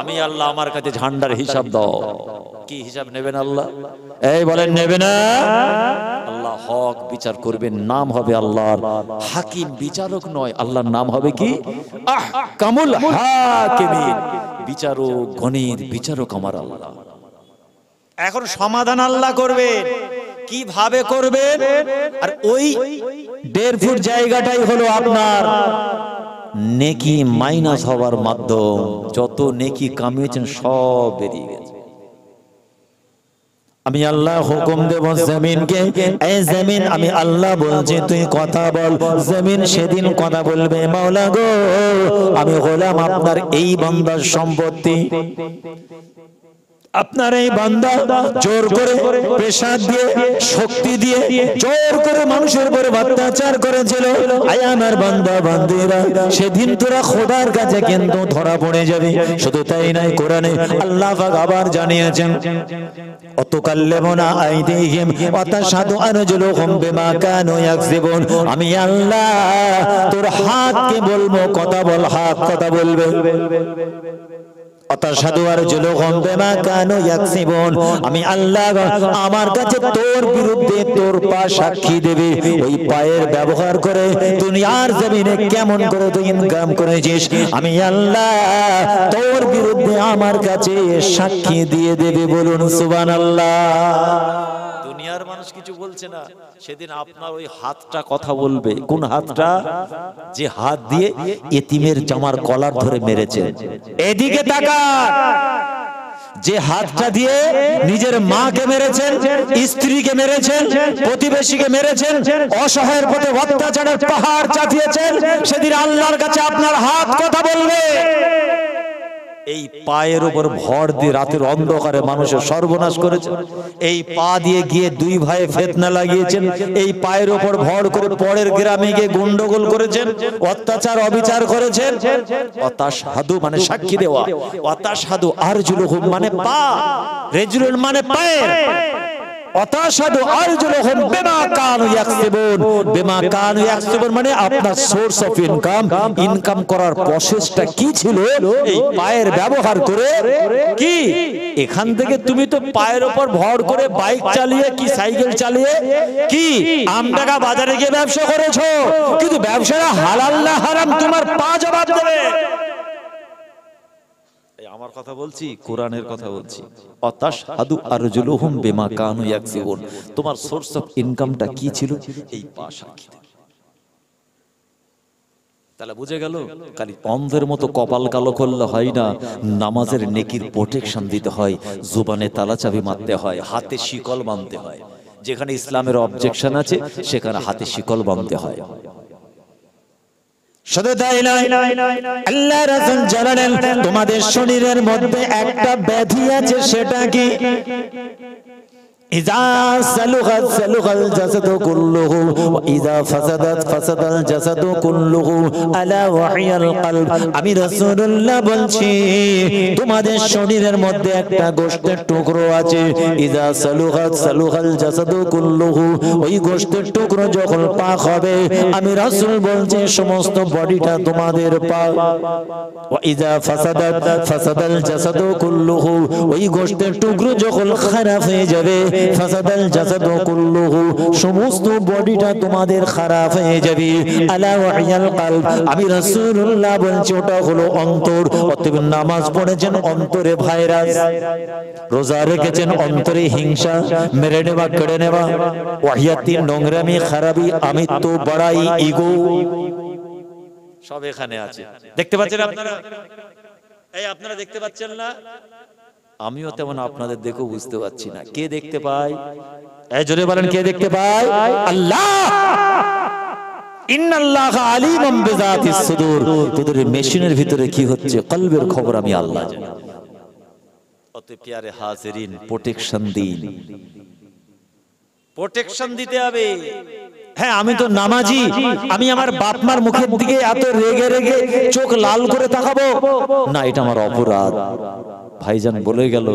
আমি আল্লাহ আমার কাছে ঝান্ডার হিসাব দাও। কি হিসাব নেবেন আল্লাহ? এই বলেন নেবে না? আল্লাহ হক বিচার করবেন, নাম হবে আল্লাহর হাকিম, বিচারক নয়। আল্লাহর নাম হবে কি? আহকামুল হাকিমিন, বিচারক, গণিত বিচারক আমার আল্লাহ। এখন সমাধান আল্লাহ করবেন, কিভাবে করবেন? আর ওই 1.5 ফুট জায়গাটাই হলো আপনার নেকি মাইনাস হওয়ার মাধ্যম। যত নেকি কামিয়েছেন সব বেরিয়ে গেছে। আমি আল্লাহ হুকুম দেব জমিনকে, এই জমিন আমি আল্লাহ বলছি তুই কথা বল। জমিন সেদিন কথা বলবে, মাওলা গো আমি গোলাম, আপনার এই বান্দার সম্পত্তি, আপনার এই বান্দা জোর করে প্রেসার দিয়ে, শক্তি দিয়ে, জোর করে মানুষের উপরে অত্যাচার করেছিল। আয় আমার বান্দা বান্দিরা, সেদিন তোরা খোদার কাছে কিন্তু ধরা পড়ে যাবে। শুধু তাই নয়, কোরআনে আল্লাহ পাক আবার জানিয়েছেন, অতুকাল্লিমুনা আইদিহিম ওয়া তাশহাদু আরজুলুহুম বিমা কানু ইয়াকসিবুন। আমি আল্লাহ তোর হাতকে বলবো কথা বল, হাত কথা বলবে। আমি আল্লাহ আমার কাছে তোর বিরুদ্ধে তোর পা সাক্ষী দেবে। ওই পায়ের ব্যবহার করে দুনিয়ার জমিনে কেমন করে তুই ইনকাম করেছিস, আমি আল্লাহ তোর বিরুদ্ধে আমার কাছে সাক্ষী দিয়ে দেবে। বলুন সুবহানাল্লাহ। দুনিয়ার মানুষ কিছু বলছে না, সেদিন আপনার ওই হাতটা কথা বলবে। কোন হাতটা? যে হাত দিয়ে এতিমের জামার কলার ধরে মেরেছে। এদিকে তাকান, যে হাতটা দিয়ে নিজের মাকে মেরেছেন, স্ত্রীকে মেরেছেন, প্রতিবেশীকে মেরেছেন, অসহায়ের প্রতি অত্যাচারের পাহাড় চাপিয়েছেন, সেদিন আল্লাহর কাছে আপনার হাত কথা বলবে। এই পায়ের উপর ভর দিয়ে রাতের অন্ধকারে মানুষের সর্বনাশ করেছেন। এই পা দিয়ে গিয়ে দুই ভাই ফিতনা লাগিয়েছেন। এই পায়ের উপর ভর করে পরের গ্রামে গিয়ে গন্ডগোল করেছেন, অত্যাচার অবিচার করেছেন। অতাশহাদু মানে সাক্ষী দেওয়া, অতাশহাদু আরজুলুহুম মানে পা, রিজলুন মানে পায়ের, অতাশহাদু আরজুলুহুম বিমা কানু ইয়াকসিবুন। বিমা কানু ইয়াকসিবুন মানে আপনার সোর্স অফ ইনকাম করার প্রসেসটা কি ছিল এই পায়ের ব্যবহার করে। কি এখান থেকে তুমি তো পায়ের উপর ভর করে বাইক চালিয়ে কি সাইকেল চালিয়ে কি আমটাকা বাজারে গিয়ে ব্যবসা করেছো, কিন্তু ব্যবসাটা হালাল না হারাম তোমার পা জবাব দেবে। আমার কথা বলছি, কোরআনের কথা বলছি। অতাশহাদু আরজুলুহুম বিমা কানু ইয়াকসিবুন, তোমার সোর্স অফ ইনকামটা কি ছিল এই পা সাক্ষী দেবে। তাহলে বুঝে গেল, খালি অন্ধের মতো কপাল কালো করলে হয় না, নামাজের নেকির প্রোটেকশন দিতে হয়, জুবানে তালা চাবি মারতে হয়, হাতে শিকল বাঁধতে হয়। যেখানে ইসলামের অবজেকশন আছে সেখানে হাতে শিকল বাঁধতে হয়। শুধু তাই নয়, আল্লাহ রাসূল জানালেন তোমাদের শরীরের মধ্যে একটা ব্যাধি আছে, সেটা কি? ইযা সালুগাত সালুগাল জাসাদু কুল্লুহু ওয়া ইযা ফাসাদাত ফাসাদাল জাসাদু কুল্লুহু আলা ওয়াহিয়াল কলব। আমি রাসূলুল্লাহ বলছি তোমাদের শরীরের মধ্যে একটা গোশতের টুকরো আছে, ইযা সালুগাত সালুগাল জাসাদু কুল্লুহু, ওই গোশতের টুকরো যখন পাক হবে আমি রাসূল বলছি সমস্ত বডিটা তোমাদের পাক। ওয়া ইযা ফাসাদাত ফাসাদাল জাসাদু কুল্লুহু, ওই গোশতের টুকরো যখন খারাপ হয়ে যাবে ফাসাদাল জাসাদু কুল্লুহু, সমস্ত বডিটা তোমাদের খারাপ হয়ে যাবে। আলা ওয়াহিয়াল কলব, আমি রাসূলুল্লাহ বলছি ওটা হলো অন্তর। অতএব নামাজ পড়েছেন অন্তরে ভাইরাস, রোজা রেখেছেন অন্তরে হিংসা, মেরে নেওয়া কেড়ে নেওয়া, ওয়াহিয়াতি নোংরামি খারাপি আমিত্ব বড়াই ইগো সব এখানে আছে। দেখতে পাচ্ছেন আপনারা? এই আপনারা দেখতে পাচ্ছেন না? আমিও তেমন আপনাদের দেখেও বুঝতে পারছি না। কে দেখতে পায়? এই জোরে বলেন, কে দেখতে পায়? আল্লাহ। ইন্নাল্লাহা আলিমুম বিযাতিস সুদূর, তোদের মেশিনের ভিতরে কি হচ্ছে কলবের খবর আমি আল্লাহ জানি। অত প্যারে হাজিরিন, প্রোটেকশন দিন, প্রোটেকশন দিতে হবে। হ্যাঁ আমি তো নামাজি, আমি আমার বাপ মার মুখের দিকে এত রেগে রেগে চোখ লাল করে তাকাবো না, এটা আমার অপরাধ। ভাইজান বলে গেল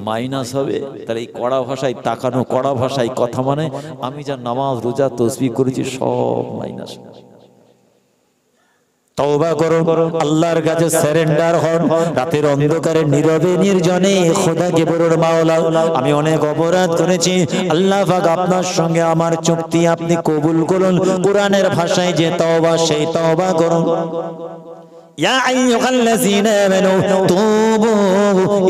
মাইনাস হবে। তাহলে এই কড়া ভাষায় তাকানো, কড়া ভাষায় কথা মানে আমি যা নামাজ রোজা তসবিহ করেছি সব মাইনাস। তওবা করো, আল্লাহর কাছে সারেন্ডার হন। রাতের অন্ধকারে নীরবে নির্জনে খোদাকে বলুন মাওলা আমি অনেক অপরাধ করেছি, আল্লাহ পাক আপনার সঙ্গে আমার চুক্তি আপনি কবুল করুন। কোরআনের ভাষায় যে তওবা, সেই তওবা করুন। ইয়া আইয়ুহাল্লাযীনা আমানু তুবু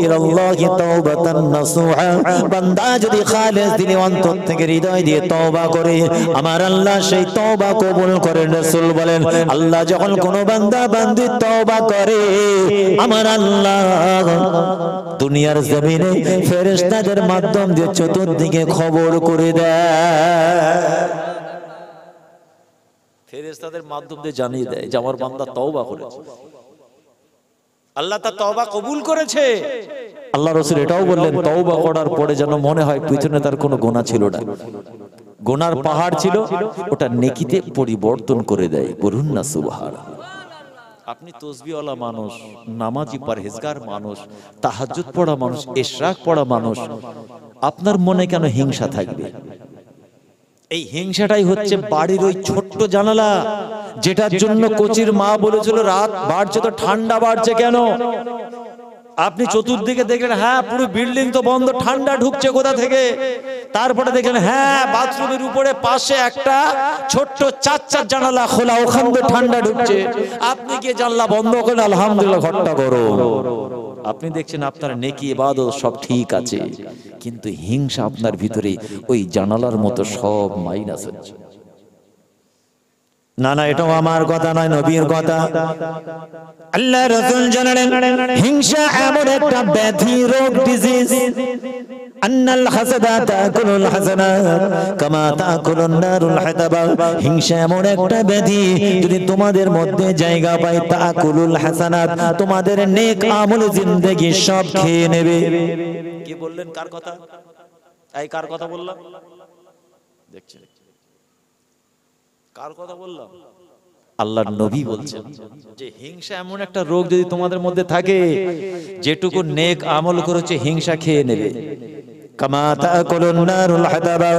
ইলাল্লাহি তাওবাতান নাসুহা, বান্দা যদি খালেস দিলে অন্তর থেকে হৃদয় দিয়ে তওবা করে আমার আল্লাহ সেই তওবা কবুল করেন। রাসূল বলেন আল্লাহ যখন কোন বান্দা বান্দি তওবা করে আমার আল্লাহ দুনিয়ার জমিনে ফেরেশতাদের মাধ্যম দিয়ে চতুর্দিকে খবর করে দেয়। ফেরেশতাদের মাধ্যম দিয়ে জানিয়ে দেয় যে আমার বান্দা তওবা করেছে, আল্লাহ তার তওবা কবুল করেছে। আল্লাহ রাসূল এটাও বললেন তওবা করার পরে যেন মনে হয় পিছনে তার কোনো গুনাহ ছিল না, গুনার পাহাড় ছিল, ওটা নেকিতে পরিবর্তন করে দেয়। বলুন না সুবহানাল্লাহ। আপনি তসবিহওয়ালা মানুষ, নামাজি পরহেজগার মানুষ, তাহাজ্জুদ পড়া মানুষ, ইশরাক পড়া মানুষ, আপনার মনে কেন হিংসা থাকবে? এই হিংসাটাই হচ্ছে বাড়ির ওই ছোট্ট জানালা যেটার জন্য কোচির মা বলেছিল রাত বাড়ছে তো ঠান্ডা বাড়ছে কেন? আপনি চতুর্দিকে দেখলেন হ্যাঁ পুরো বিল্ডিং তো বন্ধ, ঠান্ডা ঢুকছে কোথা থেকে? তারপরে দেখলেন হ্যাঁ বাথরুমের উপরে পাশে একটা ছোট্ট চার জানালা খোলা, ওখান থেকে ঠান্ডা ঢুকছে। আপনি গিয়ে জানলা বন্ধ করেন, আলহামদুলিল্লাহ ঘরটা গরম। আপনি দেখছেন আপনার নেকি ইবাদত সব ঠিক আছে, কিন্তু হিংসা আপনার ভিতরে ওই জানালার মতো সব মাইনাস হচ্ছে। না না, এটাও আমার কথা নয়, নবীর কথা। আল্লাহ রাসূল জানালেন হিংসা এমন একটা ব্যাধি, রোগ, ডিজিজ, আন্নাল হাসাদা তাকুলুল হাসানাত কামা তাকুলুন নারুল হাতাবা। হিংসা এমন একটা ব্যাধি, যদি তোমাদের মধ্যে জায়গা পায়, তাকুলুল হাসানাত, তোমাদের নেক আমল জিন্দেগি সব খেয়ে নেবে। কি বললেন? কার কথা? এই কার কথা বললাম? দেখছেন কার কথা বললাম? আল্লাহর নবী বলছেন যে হিংসা এমন একটা রোগ যদি তোমাদের মধ্যে থাকে, যেটুকু নেক আমল করেছে হিংসা খেয়ে নেবে। কামা তাকুলুন নারুল হাতাবা।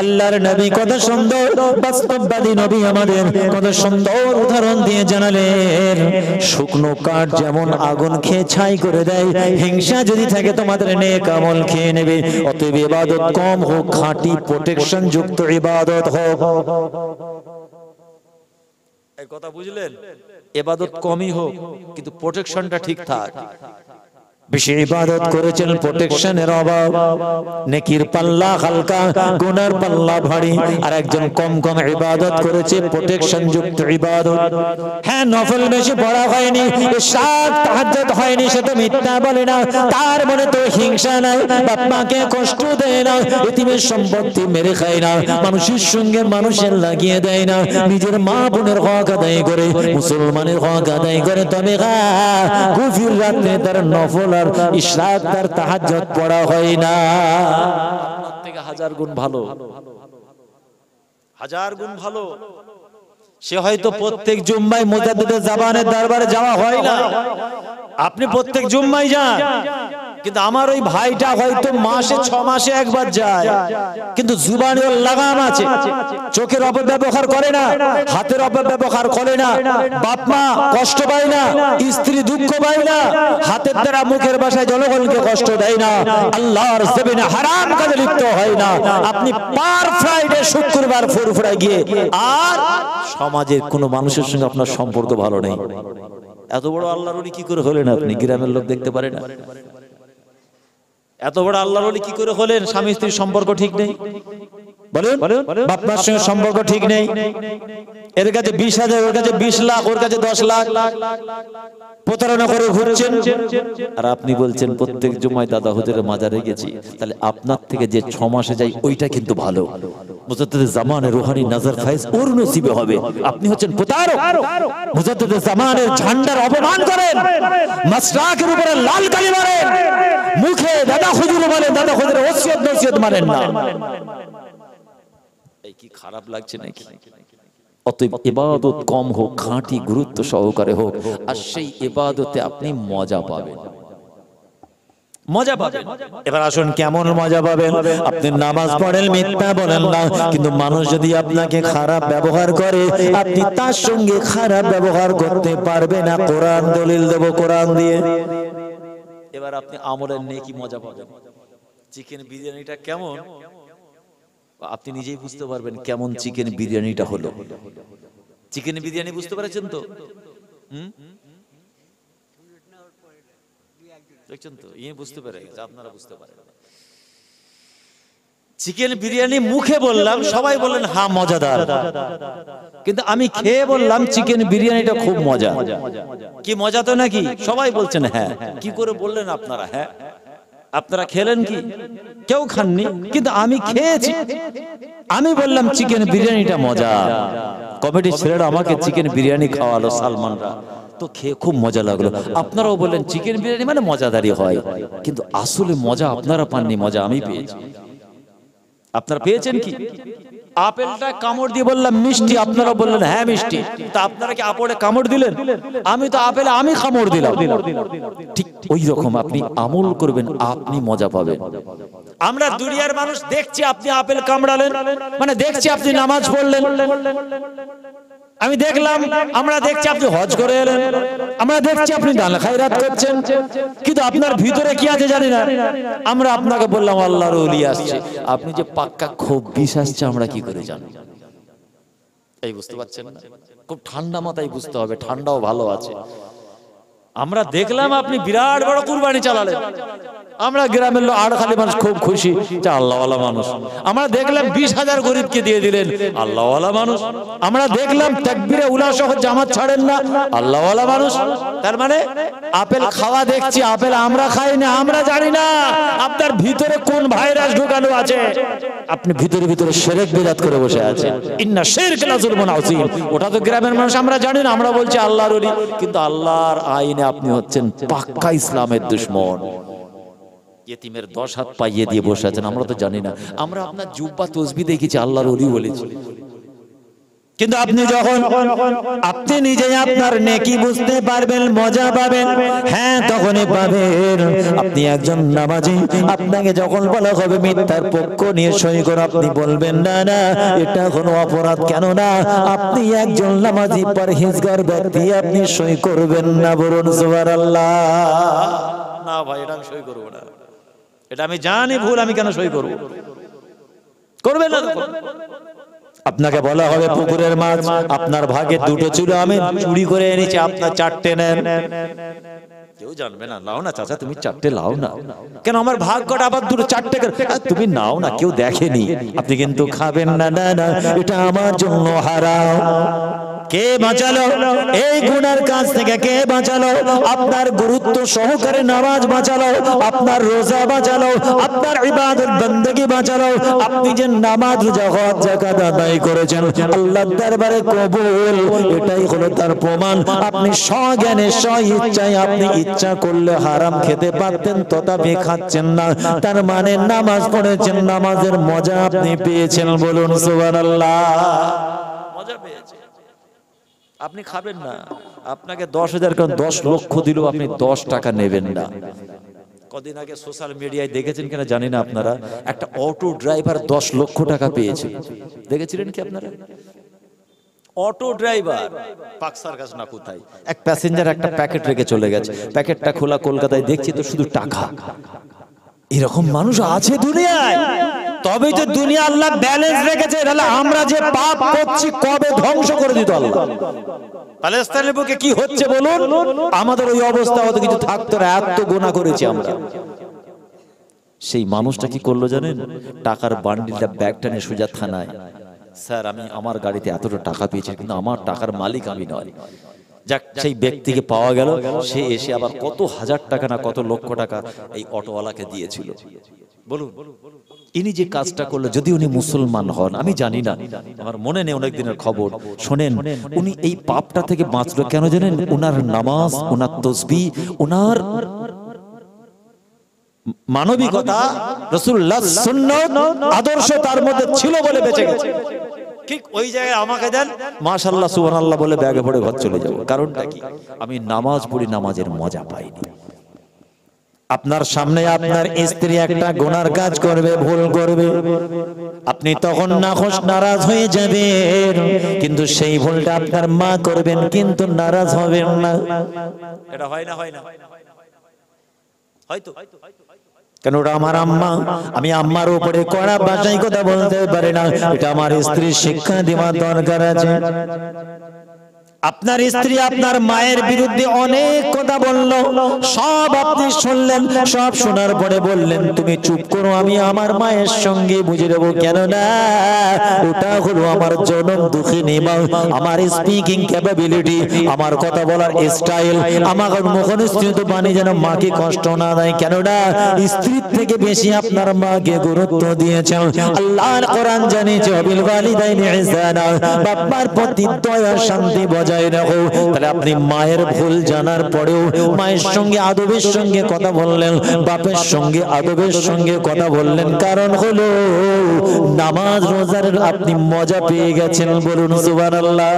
আল্লাহর নবী কত সুন্দর বাস্তববাদী নবী, আমাদের কত সুন্দর উদাহরণ দিয়ে জানালেন, শুকনো কাঠ যেমন আগুন খেয়ে ছাই করে দেয়, হিংসা যদি থাকে তোমাদের নেক আমল খেয়ে নেবে। অতএব ইবাদত কম হোক, খাঁটি প্রোটেকশন যুক্ত ইবাদত হোক। এই কথা বুঝলেন? ইবাদত কমই হোক কিন্তু প্রোটেকশনটা ঠিক থাক। বেশি ইবাদত করেছেন, প্রোটেকশনের অভাব, নেকির পাল্লা হালকা, গুনার পাল্লা ভারী। আর একজন কম কম ইবাদত করেছে, প্রোটেকশন যুক্ত ইবাদত। হ্যাঁ, নফল বেশি পড়া হয়নি, ইশরাক তাহাজ্জুদ হয়নি, সে তো মিথ্যা বলে না। তার মনে তো হিংসা নাই, বাপ মাকে কষ্ট দেয় না, এতিমের সম্পত্তি মেরে খায় না, মানুষের সঙ্গে মানুষের লাগিয়ে দেয় না, নিজের মা বোনের হক আদায় করে, মুসলমানের হক আদায় করে। তবে গভীর রাতে তার নফল আর ইশরাক তার তাহাজ্জুদ পড়া হয় না। আপনার থেকে হাজার গুণ ভালো, হাজার গুণ ভালো। সে হয়তো প্রত্যেক জুম্মায় মুজাদ্দিদের জামানের দরবারে যাওয়া হয় না, আপনি প্রত্যেক জুম্মায় যান, কিন্তু আমার ওই ভাইটা হয়তো মাসে 6 মাসে একবার যায়, কিন্তু জুবানের লাগাম আছে, চোখের অপব্যবহার করে না, হাতের অপব্যবহার করে না, বাপ মা কষ্ট পায় না, স্ত্রী দুঃখ পায় না, হাতের দ্বারা মুখের ভাষায় জনগণকে কষ্ট দেয় না, আল্লাহর জমিনে হারাম কাজে লিপ্ত হয় না। আপনি পার ফ্রাইডে শুক্রবার ফুরফুরায় গিয়ে আর সমাজের কোনো মানুষের সঙ্গে আপনার সম্পর্ক ভালো নেই। এত বড় আল্লাহর ওলি কি করে হলেন আপনি? গ্রামের লোক দেখতে পারে না? এত বড় আল্লাহর ওলি কি করে হলেন? স্বামী স্ত্রীর সম্পর্ক ঠিক নেই, বলেন, বাপ মার সঙ্গে সম্পর্ক ঠিক নেই, এর কাছে 20,000, ওর কাছে 20 লাখ, ওর কাছে 10 লাখ, প্রতারণা করে ঘুরছেন। আর আপনি বলছেন প্রত্যেক জুমায় দাদা হুজুরের মাজারে গেছি। তাহলে আপনার থেকে যে 6 মাসে যাই ওইটা কিন্তু ভালো, মুজাদ্দিদে জামানের রুহানি নাজার ফায়েজ ওর নসিবে হবে। আপনি হচ্ছেন প্রতারক, মুজাদ্দিদে জামানের ঝান্ডার অপমান করেন, মাসরাকের উপরে লাল কালি মারেন, মুখে দাদা হুজুর বলেন, দাদা হুজুরের ওসিয়ত নসিহত মানেন না। এই কি খারাপ লাগছে নাকি? অতএব ইবাদত কম হোক, খাঁটি গুরুত্ব সহকারে হোক, আর সেই ইবাদতে আপনি মজা পাবেন, মজা পাবেন। এবার আসুন কেমন মজা পাবেন? আপনি নামাজ পড়েন, মিথ্যা বলেন না, কিন্তু মানুষ যদি আপনাকে খারাপ ব্যবহার করে, আপনি তার সঙ্গে খারাপ ব্যবহার করতে পারবেন না। কোরআন দলিল দেব, কোরআন দিয়ে। এবার আপনি আমলের নেকি মজা পাবেন। চিকেন বিরিয়ানিটা কেমন আপনি নিজেই বুঝতে পারবেন, কেমন চিকেন বিরিয়ানিটা হলো। চিকেন বিরিয়ানি বুঝতে পারছেন তো? দেখছেন তো? বুঝতে পারে, আপনারা বুঝতে পারেন। চিকেন বিরিয়ানি মুখে বললাম, সবাই বললেন হ্যাঁ মজাদার, কিন্তু আমি খেয়ে বললাম চিকেন বিরিয়ানিটা খুব মজা। কি মজা তো নাকি? সবাই বলছেন হ্যাঁ। কি করে বললেন আপনারা হ্যাঁ? আপনারা খেলেন কি? কেউ খাননি, কিন্তু আমি খেয়েছি। আমি বললাম চিকেন বিরিয়ানিটা মজা। কমিটির ছেলেরা আমাকে চিকেন বিরিয়ানি খাওয়ালো, সালমানরা, তো খেয়ে খুব মজা লাগলো। আপনারাও বললেন চিকেন বিরিয়ানি মানে মজাদারি হয়, কিন্তু আসলে মজা আপনারা পাননি, মজা আমি পেয়েছি। আপনারা পেয়েছেন কি? আপেলটা কামড় দিয়ে বললাম মিষ্টি, আপনারা বললেন হ্যাঁ মিষ্টি। তা আপনারা কি আপেলে কামড় দিলেন? আমি তো আপেলে আমি কামড় দিলাম। ঠিক ওই রকম আপনি আমল করবেন, আপনি মজা পাবেন। আমরা দুনিয়ার মানুষ দেখছি আপনি আপেল কামড়ালেন, মানে দেখছি আপনি নামাজ পড়লেন, আমি দেখলাম, আমরা দেখছি আপনি হজ করে এলেন, আমরা দেখছি আপনি দান খায়রাত করছেন, কিন্তু আপনার ভিতরে কি আছে জানি না। আমরা আপনাকে বললাম আল্লাহর ওলি আসছে, আপনি যে পাক্কা খুব বিষ আসছে আমরা কি করে জানি? এই বুঝতে পারছেন না? খুব ঠান্ডা মাথায় বুঝতে হবে, ঠান্ডাও ভালো আছে। আমরা দেখলাম আপনি বিরাট বড় কুরবানি চালালেন, আমরা গ্রামের লোক আড়খালি মানুষ খুব খুশি, আল্লাহওয়ালা মানুষ। আমরা দেখলাম 20,000 গরিবকে দিয়ে দিলেন, আল্লাহওয়ালা মানুষ। আমরা দেখলাম তাকবীরে উলা সহ জামাত ছাড়েন না, আল্লাহওয়ালা মানুষ। তার মানে আপেল খাওয়া দেখছি, আপেল আমরা খাই না, আমরা জানি না আপনার ভিতরে কোন ভাইরাস ঢোকানো আছে। আপনি ভিতরে ভিতরে শিরক বিদআত করে বসে আছেন। ইন্না শিরকা লাযুলমুন আযীম। ওটা তো গ্রামের মানুষ আমরা জানি না, আমরা বলছি আল্লাহর ওলি, কিন্তু আল্লাহর আইনে আপনি হচ্ছেন পাক্কা ইসলামের দুশমন। ইতিমের 10 হাত পাইয়ে দিয়ে বসে আছেন, আমরা তো জানি না। আমরা আপনার জুব্বা তসবিহ দেখেছি, আল্লাহর ওলি বলেছি। কিন্তু আপনি যখন আপনি নিজে আপনার নেকি বুঝতে পারবেন, মজা পাবেন, হ্যাঁ তখনই পাবেন। আপনি একজন নামাজি, আপনাকে যখন বলা হবে মিথ্যার পক্ষ নিয়ে সই করো, আপনি বলবেন না না এটা কোনো অপরাধ, কেন না আপনি একজন নামাজি পরহেজগার ব্যক্তি, আপনি সই করবেন না। বলুন সুবহানাল্লাহ। না ভাই এটা আমি সই করব না, এটা আমি জানি ভুল, আমি কেন সই করব? করবেন না। আপনাকে বলা হবে পুকুরের মাছ আপনার ভাগে 2টো ছিল, আমি চুরি করে এনেছি, আপনার 4টে নেন। কেউ জানবে না, লাও না চাচা তুমি 4টে লাও না, কেন আমার ভাগ কটা আবার 2টো 4টে তুমি নাও না, কেউ দেখেনি, আপনি কিন্তু খাবেন না। না না এটা আমার জন্য হারাম। কে বাঁচালো এই গুনার কাজ থেকে? কে বাঁচালো? আপনার গুরুত্ব সহকারে নামাজ বাঁচালো, আপনার রোজা বাঁচালো, আপনার ইবাদত বندگی বাঁচালো। আপনি যে নামাজ রোজা হজ যাকাত আদায় করেছেন আল্লাহর দরবারে কবুল, এটাই হলো তার প্রমাণ। আপনি সজ্ঞানে স্বইচ্ছায় আপনি ইচ্ছা করলে হারাম খেতে পারতেন, তথাপি খাচ্ছেন না, তার মানে নামাজ পড়েছেন, নামাজের মজা আপনি পেয়েছেন। বলুন সুবহানাল্লাহ। মজা পেয়েছেন, আপনি খাবেন না। আপনাকে 10,000 কারণ 10 লক্ষ দিলেও আপনি 10 টাকা নেবেন না। কদিন আগে সোশ্যাল মিডিয়ায় দেখেছেন কিনা জানি না আপনারা, একটা অটো ড্রাইভার 10 লক্ষ টাকা পেয়েছে, দেখেছিলেন কি আপনারা? অটো ড্রাইভার পাকসার কাজ না কোথায়, এক প্যাসেঞ্জার একটা প্যাকেট রেখে চলে গেছে, প্যাকেটটা খোলা, কলকাতায় দেখছি তো শুধু টাকা। এরকম মানুষ আছে দুনিয়ায়, তবেই তো দুনিয়া আল্লাহ ব্যালেন্স রেখেছে। তাহলে আমরা যে পাপ করছি কবে ধ্বংস করে দিত আল্লাহ? প্যালেস্তাইনের বুকে কি হচ্ছে বলুন? আমাদের ওই অবস্থা হতো কিছু থাকতো না, এত গুনাহ করেছি আমরা। সেই মানুষটা কি করলো জানেন? টাকার বান্ডিলটা ব্যাগটা নিয়ে সোজা থানায়, স্যার আমি আমার গাড়িতে এতটা টাকা পেয়েছি, কিন্তু আমার টাকার মালিক আমি নয়। যাক সেই ব্যক্তিকে পাওয়া গেল, সে এসে আবার কত হাজার টাকা না কত লক্ষ টাকা এই অটোওয়ালাকে দিয়েছিল। বলুন ইনি যে কাজটা করলো, যদি উনি মুসলমান হন, আমি জানি না, আমার মনে নেই অনেক দিনের খবর। শোনেন উনি এই পাপটা থেকে বাঁচলো কেন জানেন? উনার নামাজ, উনার তাসবিহ, উনার মানবিকতা, রাসূলুল্লাহ সুন্নাত আদর্শ তার মধ্যে ছিল বলে বেঁচে গেছে। ঠিক ওই জায়গায় আমাকে দেন, মাশাআল্লাহ সুবহানাল্লাহ বলে ব্যাগে ভরে ঘর চলে যাব। কারণটা কি? আমি নামাজ পড়ি, নামাজের মজা পাইনি। আপনার সামনে আপনার স্ত্রী একটা গুনার কাজ করবে, ভুল করবে, আপনি তখন নাখোশ নারাজ হয়ে যাবেন, কিন্তু সেই ভুলটা আপনার মা করবেন, কিন্তু নারাজ হবেন না। এটা হয় না? হয় না? হয়তো কেন? ওটা আমার আম্মা, আমি আম্মার উপরে কড়া ভাষায় কথা বলতে পারি না, এটা আমার স্ত্রী শিক্ষা দেওয়ার দরকার আছে। আপনার স্ত্রী আপনার মায়ের বিরুদ্ধে অনেক কথা বললো, সব আপনি শুনলেন, সব শোনার পরে বললেন তুমি চুপ করো, আমি আমার মায়ের সঙ্গে বুঝে দেবো। কেন না? ওটা হলো আমার জনম দুঃখিনী মা, আমার স্পিকিং ক্যাপাবিলিটি, আমার কথা বলার স্টাইল, আমার মুখনিসৃত বাণী যেন মাকে কষ্ট না দেয়। কেন না? স্ত্রীর থেকে বেশি আপনার মাকে গুরুত্ব দিয়েছেন। আল্লাহর কোরআন জানিয়েছে বিল ওয়ালিদাইনি ইহসানা, বাবার প্রতি দয়া শান্তি বজায় রাখো। তাহলে আপনি মায়ের ভুল জানার পরেও মায়ের সঙ্গে আদবের সঙ্গে কথা বললেন, বাপের সঙ্গে আদবের সঙ্গে কথা বললেন, কারণ হলো নামাজ রোজার আপনি মজা পেয়ে গেছেন। বলুন সুবহানাল্লাহ।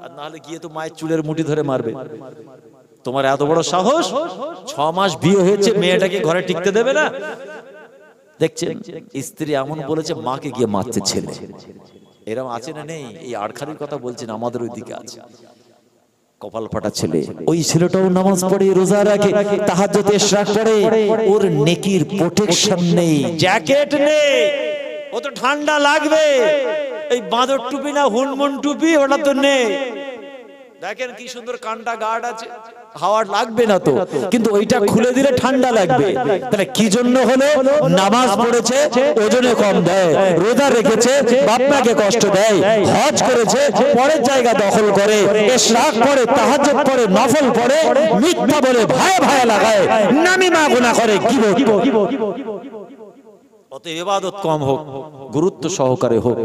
আর নাহলে গিয়ে তো মায়ের চুলের মুঠি ধরে মারবে। তোমার এত বড় সাহস, 6 মাস বিয়ে হয়েছে, মেয়েটাকে ঘরে টিকতে দেবে না? দেখছেন স্ত্রী এমন বলেছে, মাকে গিয়ে মারছে ছেলে। এরকম আছে না নেই? এই আড়খালির কথা বলছেন, আমাদের ওইদিকে আছে। কপাল ফাটা ছেলে, ওই ছেলেটাও নামাজ পড়ে, রোজা রাখে, তাহাজ্জুদ ইশরাক পড়ে, ওর নেকির প্রোটেকশন নেই, জ্যাকেট নেই, ও তো ঠান্ডা লাগবে। এই বাঁদর টুপি না হুনমুন টুপি, ওটা তো নেই। দেখেন কি সুন্দর কানটা গার্ড আছে, হাওয়া লাগবে না তো, কিন্তু ওইটা খুলে দিলে ঠান্ডা লাগবে। তাহলে কি জন্য হলো? নামাজ পড়েছে ওজনে কম দেয়, রোজা রেখেছে বাপ মাকে কষ্ট দেয়, হজ করেছে পরের জায়গা দখল করে, ইশরাক পড়ে, তাহাজ্জুদ পড়ে, নফল পড়ে, মিথ্যা বলে ভাই ভাই লাগায়, নামিমা গুনাহ করে, অত ইবাদত কম হোক, গুরুত্ব সহকারে হোক,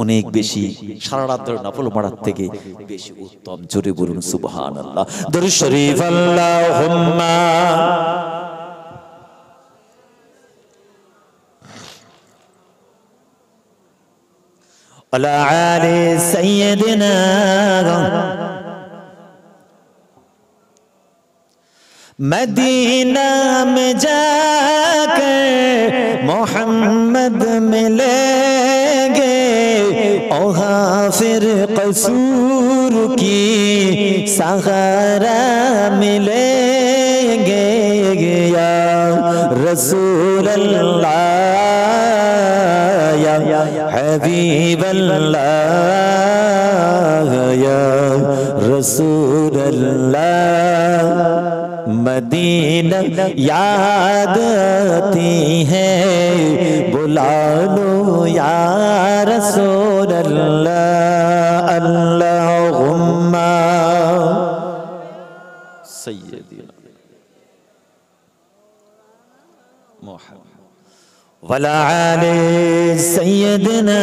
অনেক বেশি সারা রাত ধরে নফল পড়ার থেকে বেশি উত্তম। জোরে বলুন সুবহানাল্লাহ। দরুদ শরীফ আল্লাহুম্মা আলা আলি সাইয়্যিদিনা मदीना में जाकर मोहम्मद मिलेंगे, वहाँ फिर कसूर की सहारा मिलेंगे। या रसूल अल्लाह या हबीब अल्लाह या रसूल अल्लाह, मदीना याद आती है, बुला लो या रसूल अल्लाह। अल्लाहुम्मा सय्यिदना मुहम्मद वला आले सय्यिदना।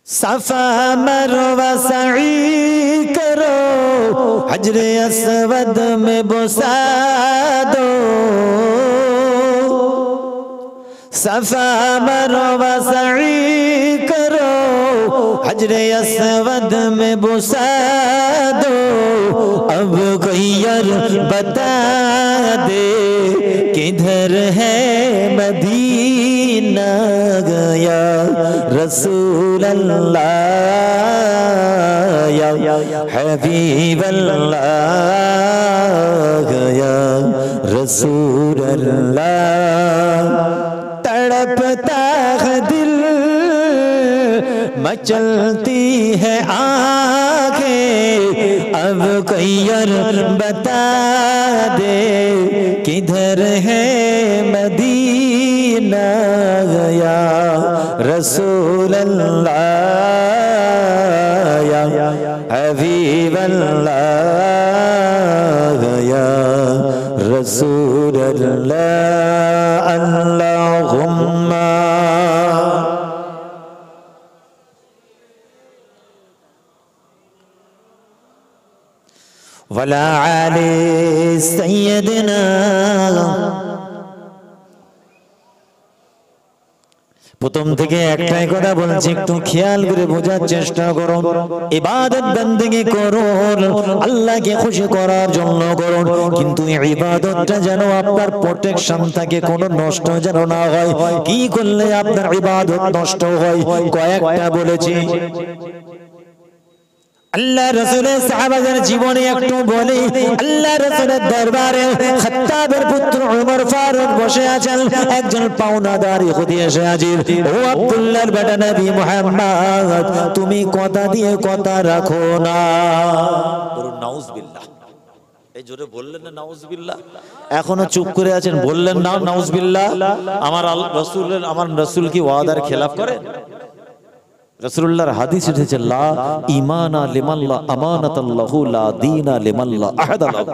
सफा मरवा सई करो, हजर अस्वद में बुसा दो, सफा मरवा सई करो, हजर अस्वद में बुसा दो। अब गैयर बता दे किधर है मदीना गया, रसूल अल्लाह या हबीब अल्लाह या रसूल अल्लाह। तड़पता है दिल, मचलती है आंखें, अब गैयर बता दे किधर है मदीना गया, रसूल अल्लाह या हबीब अल्लाह या रसूल अल्लाह। अल्लाहुम्मा वला आले सय्यिदना। প্রথম থেকে একটাই কথা বলছি, একটু খেয়াল করে বোঝার চেষ্টা করুন। ইবাদত বন্দেগী করুন আল্লাহকে খুশি করার জন্য করুন, কিন্তু এই ইবাদতটা যেন আপনার প্রোটেকশন থাকে, কোনো নষ্ট যেন না হয়। কি করলে আপনার ইবাদত নষ্ট হয় কয়েকটা বলেছি। আল্লাহ রাসূলের সাহাবাদের জীবনে একটু বলি। আল্লাহ রাসূলের দরবারে খাত্তাবের পুত্র ওমর ফারুক বসে আছেন, একজন পাওনাদার ইহুদি এসে হাজির। ও আব্দুল্লাহর বেটা নবী মুহাম্মদ, তুমি কথা দিয়ে কথা রাখো না। বলুন নাউজুবিল্লাহ। এই জোরে বললেন না নাউজুবিল্লাহ? এখনো চুপ করে আছেন, বললেন না নাউজুবিল্লাহ? আমার রাসূলের, আমার রাসূল কি ওয়াদার খেলাফ করে? রাসূলুল্লাহর হাদিস এসেছে, লা ঈমানা লিমান লা আমানাতাল্লাহু লা দীনা লিমান লা আহাদা লাহু।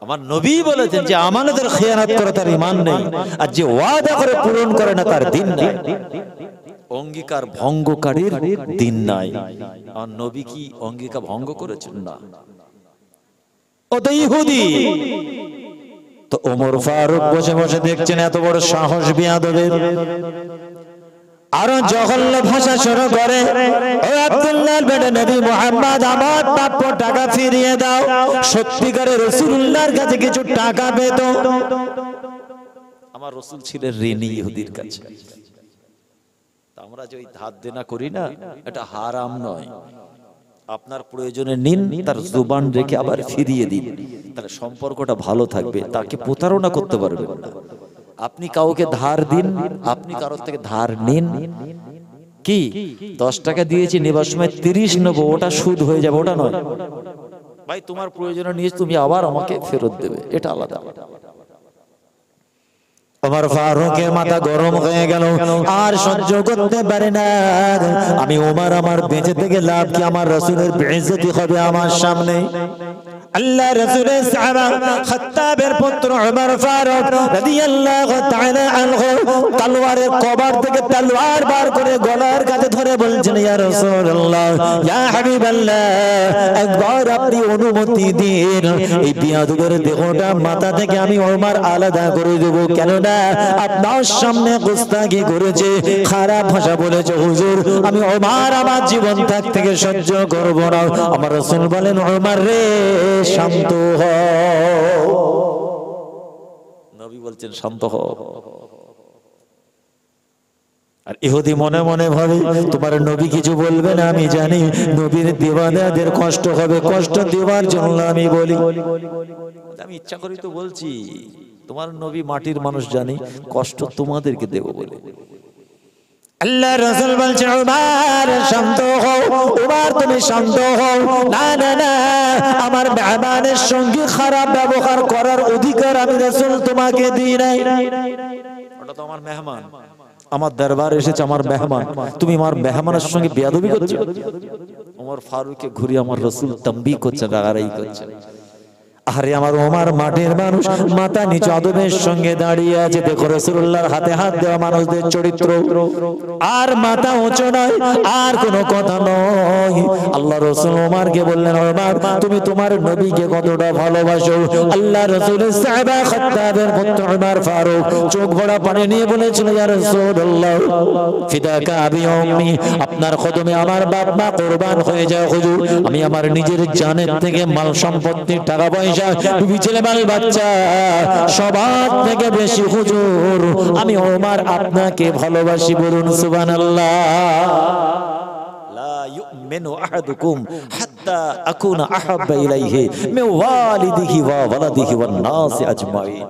আমার নবী বলেছেন যে আমানতের খেয়ানত করে তার ঈমান নেই, আর যে ওয়াদা করে পূরণ করে না তার দিন নেই। অঙ্গীকার ভঙ্গকারীর দিন নাই। আমার নবী কি অঙ্গীকার ভঙ্গ করেছেন? না। ও তো ইহুদি। তো ওমর ফারুক বসে বসে দেখছেন এত বড় সাহস বিয়াদবের। আরো জঘন্য ভাষা শুরু করে, ও আব্দুল্লাহর বেটা নবী মুহাম্মদ, আমার প্রাপ্য টাকা ফিরিয়ে দাও। সত্যিকারের রাসূলুল্লাহর কাছে কিছু টাকা পেত। আমার রাসূল ছিলেন ঋণী ইহুদির কাছে। আমরা যে ধার দেনা করি না, এটা হারাম নয়। আপনার প্রয়োজনে নিন, তার জুবান রেখে আবার ফিরিয়ে দিন, তাহলে সম্পর্কটা ভালো থাকবে, তাকে প্রতারণা করতে পারবেন না। আপনি কাউকে ধার দিন, আপনি কারোর থেকে ধার নিন, কি 10 টাকা দিয়েছি নেবার সময় 30 নেবো, ওটা সুদ হয়ে যাবে, ওটা নয় ভাই। তোমার প্রয়োজনে নিয়ে তুমি আবার আমাকে ফেরত দেবে, এটা আলাদা। ওমর ফারুকের মাথা গরম হয়ে গেল, আর সহ্য করতে পারে না। আমি ওমর, আমার বেঁচে থেকে লাভ কি? আমার রাসূলের বেইজ্জতি হবে আমার সামনে। আল্লাহ রাসূলের সাহাবা খাত্তাবের পুত্র ওমর ফারুক রাদিয়াল্লাহু তাআলা আনহু তলোয়ারের কবর থেকে তলোয়ার বার করে গলার কাছে ধরে বলছেন, ইয়া রাসূলুল্লাহ, ইয়া হাবিবাল্লাহ, একবার আপনি অনুমতি দিন, এই বিয়াদবের দেহটা মাথা থেকে আমি ওমর আলাদা করে দেব। কেন না আপনার সামনে গুস্তাখি করেছে, খারাপ ভাষা বলেছে। হুজুর, আমি ওমর আমার জীবন থেকে সহ্য করব না। আমার রাসূল বলেন, ওমর রে, শান্ত হও। নবী বলছেন শান্ত হও। আর ইহুদি মনে মনে ভাবে তোমার নবী কিছু বলবে না, আমি জানি নবীর দিওয়ানাদের কষ্ট হবে, কষ্ট দেওয়ার জন্য আমি বলি। আমি ইচ্ছা করি তো বলছি, তোমার নবী মাটির মানুষ, জানি কষ্ট তোমাদেরকে দেব বলে। আল্লাহ রাসূল বলছেন, ওমর শান্ত হও, ওমর তুমি শান্ত হও। না না না, আমার মেহমানের সঙ্গে খারাপ ব্যবহার করার অধিকার আমি রাসূল তোমাকে দিই নাই। ওটা তো আমার মেহমান, আমার দরবারে এসেছে, আমার মেহমান, তুমি আমার মেহমানের সঙ্গে বেয়াদবি করছো। ওমর ফারুককে ঘুরে আমার রাসূল তাম্বি করছেন, রাগারাগি করছেন। আরে আমার ওমর মাটির মানুষ, মাথা নিচু আদবের সঙ্গে দাঁড়িয়ে আছে। দেখো রাসূলুল্লাহর হাতে হাত দেওয়া মানুষদের চরিত্র, আর মাথা উঁচু নয়, আর কোনো কথা নয়। আল্লাহ রাসূল ওমরকে বললেন, ওমর তুমি তোমার নবীকে কতটা ভালোবাসো? আল্লাহ রাসূলের সাহাবা খাত্তাবের পুত্র ওমর ফারুক চোখ ভরা পানি নিয়ে বলেছিল, ইয়া রাসূলুল্লাহ, ফিদাকা আবি উম্মি, আপনার কদমে আমার বাপ মা কুরবান হয়ে যায় হুজুর। আমি আমার নিজের জানের থেকে মাল সম্পত্তি, টাকা পয়সা, ছেলে বাল বাচ্চা সবার থেকে বেশি হুজুর আমি ওমর আপনাকে ভালোবাসি। বলুন সুবহানাল্লাহ। লা ইউমিনু আহাদুকুম হাত্তা আকুনা আহাব্বা ইলাইহি মিন ওয়ালিদিহি ওয়া ওয়ালাদিহি ওয়ান নাসি আজমাইন।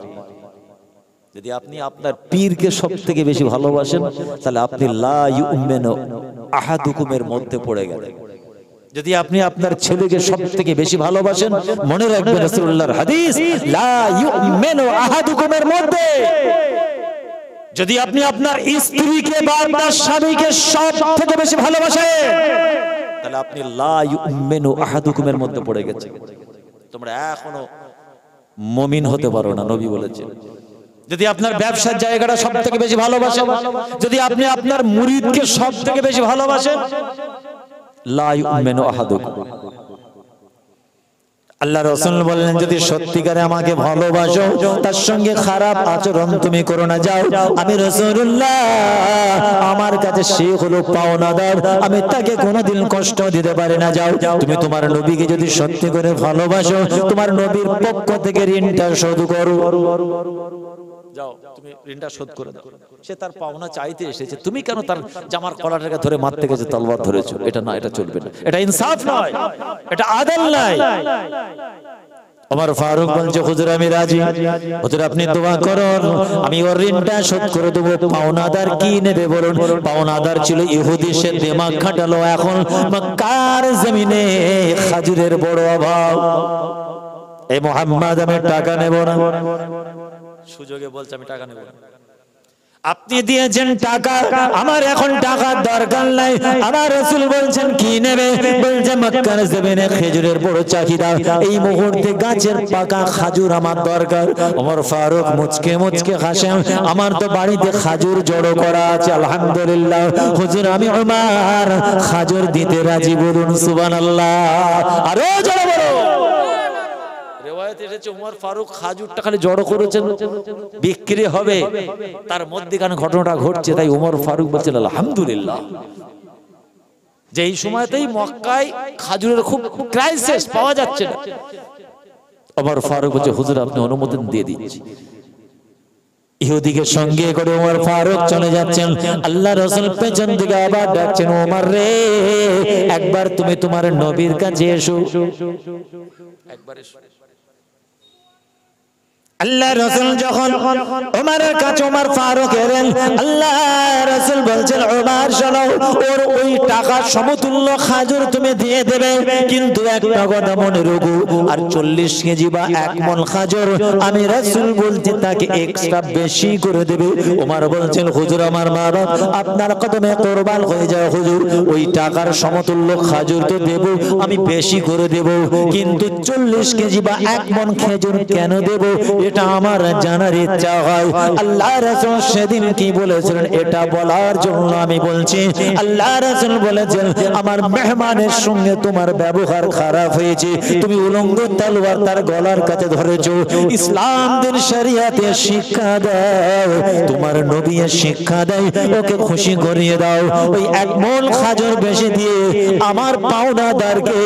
যদি আপনি আপনার পীরকে সবথেকে বেশি ভালোবাসেন, তাহলে আপনি লা ইউমিনু আহাদুকুমের মধ্যে পড়ে গেলেন। যদি আপনি আপনার ছেলেকে সবথেকে বেশি ভালোবাসেন, মনে রাখবেন রাসূলুল্লাহর হাদিস, লা ইউমিনু আহাদুকুমের মধ্যে। যদি আপনি আপনার স্ত্রীকে বা আপনার স্বামীকে সবথেকে বেশি ভালোবাসেন, তাহলে আপনি লা ইউমিনু আহাদুকুমের মধ্যে পড়ে গেছেন। তোমরা এখনো মুমিন হতে পারো না, নবী বলেছেন। যদি আপনার ব্যবসার জায়গাটা সবথেকে বেশি ভালোবাসেন, যদি আপনি আপনার মুরিদকে সবথেকে বেশি ভালোবাসেন, লা ইউমিনু আহাদুকুম। আল্লাহ রাসূল বললেন, যদি সত্যিকারে আমাকে ভালোবাসো, তার সঙ্গে খারাপ আচরণ তুমি করো না। যাও, আমি রাসূলুল্লাহ, আমার কাছে সে হলো পাওনাদার, আমি তাকে কোনোদিন কষ্ট দিতে পারি না। যাও, তুমি তোমার নবীকে যদি সত্যি করে ভালোবাসো, তোমার নবীর পক্ষ থেকে ঋণটা শোধ করো। যাও, তুমি ঋণটা শোধ করে দাও। সে তার পাওনা চাইতে এসেছে, তুমি কেন তার জামার কলারটাকে ধরে মারতে গেছে, তলোয়ার ধরেছো? এটা না, এটা চলবে না, এটা ইনসাফ নয়, এটা আদল নয়। ওমর ফারুক বলছে, হুজুর আমি রাজি, হুজুর আপনি দোয়া করুন, আমি ওর ঋণটা শোধ করে দেবো। পাওনাদার কি নেবে বলুন? পাওনাদার ছিল ইহুদি, সে দিমাগ খাটালো। এখন মক্কার জমিনে খাজুরের বড় অভাব। এই মুহাম্মদ, আমি টাকা নেব না। সুযোগে বলছে, আমি টাকা নেব না। আপনি দিয়েছেন টাকা, আমার এখন টাকার দরকার নাই। আমার রাসূল বলছেন, কি নেবে? বলছে, মক্কার জমিনে খেজুরের বড় চাহিদা, এই মুহূর্তে গাছের পাকা খাজুর আমার দরকার। ওমর ফারুক মুচকে মুচকে হাসেন, আমার তো বাড়িতে খাজুর জড়ো করা আছে, আলহামদুলিল্লাহ। হুজুর আমি ওমর খাজুর দিতে রাজি। বলুন সুবহানাল্লাহ। আরো জোরে বলো। রিওয়ায়াতে এসেছে, ওমর ফারুক খাজুরটা খালি জড়ো করেছেন, বিক্রি হবে, তার মধ্যখানে ঘটনাটা ঘটছে। তাই ওমর ফারুক বলছেন, আলহামদুলিল্লাহ। যে এই সময়তেই মক্কায় খাজুরের খুব ক্রাইসিস, পাওয়া যাচ্ছে না। ওমর ফারুক বলছে, হুজুর আপনি অনুমোদন দিয়ে দিচ্ছি। ইহুদিকে সঙ্গে করে ওমর ফারুক চলে যাচ্ছেন। আল্লাহ রাসূল পেছন থেকে আবার ডাকছেন, ওমর রে, একবার তুমি তোমার নবীর কাছে এসো, একবার এসো। আল্লাহ রাসূল যখন ওমরের কাছে ওমর ফারুক এলেন, আল্লাহ রাসূল বলছেন ওমর শোনো, ওর ওই টাকা সমতুল্য খাজুর তুমি দিয়ে দেবে, কিন্তু একটা কথা মনে রাখো, আর 40 কেজি বা 1 মণ খাজুর আমি রাসূল বলছি তাকে এক্সট্রা বেশি করে দেবে। ওমর বলছেন হুজুর আমার মা বাপ আপনার কদমে কুরবান হয়ে যায় হুজুর, ওই টাকার সমতুল্য খাজুর তো দেব, আমি বেশি করে দেব, কিন্তু 40 কেজি বা 1 মণ খেজুর কেন দেব এটা আমার জানার ইচ্ছা হয়। আল্লাহ রাসূল সেদিন কি বলেছিলেন এটা বলার জন্য আমি বলছি। আল্লাহ রাসূল বলেছেন আমার মেহমানের সঙ্গে তোমার ব্যবহার খারাপ হয়েছে, তুমি উলঙ্গ তলোয়ার তার গলার কাছে ধরেছো। ইসলাম দিন শরিয়াতে শিক্ষা দেয়, তোমার নবী শিক্ষা দেয়, ওকে খুশি করিয়ে দাও, ওই 1 মণ খাজুর বেশি দিয়ে আমার পাওনাদারকে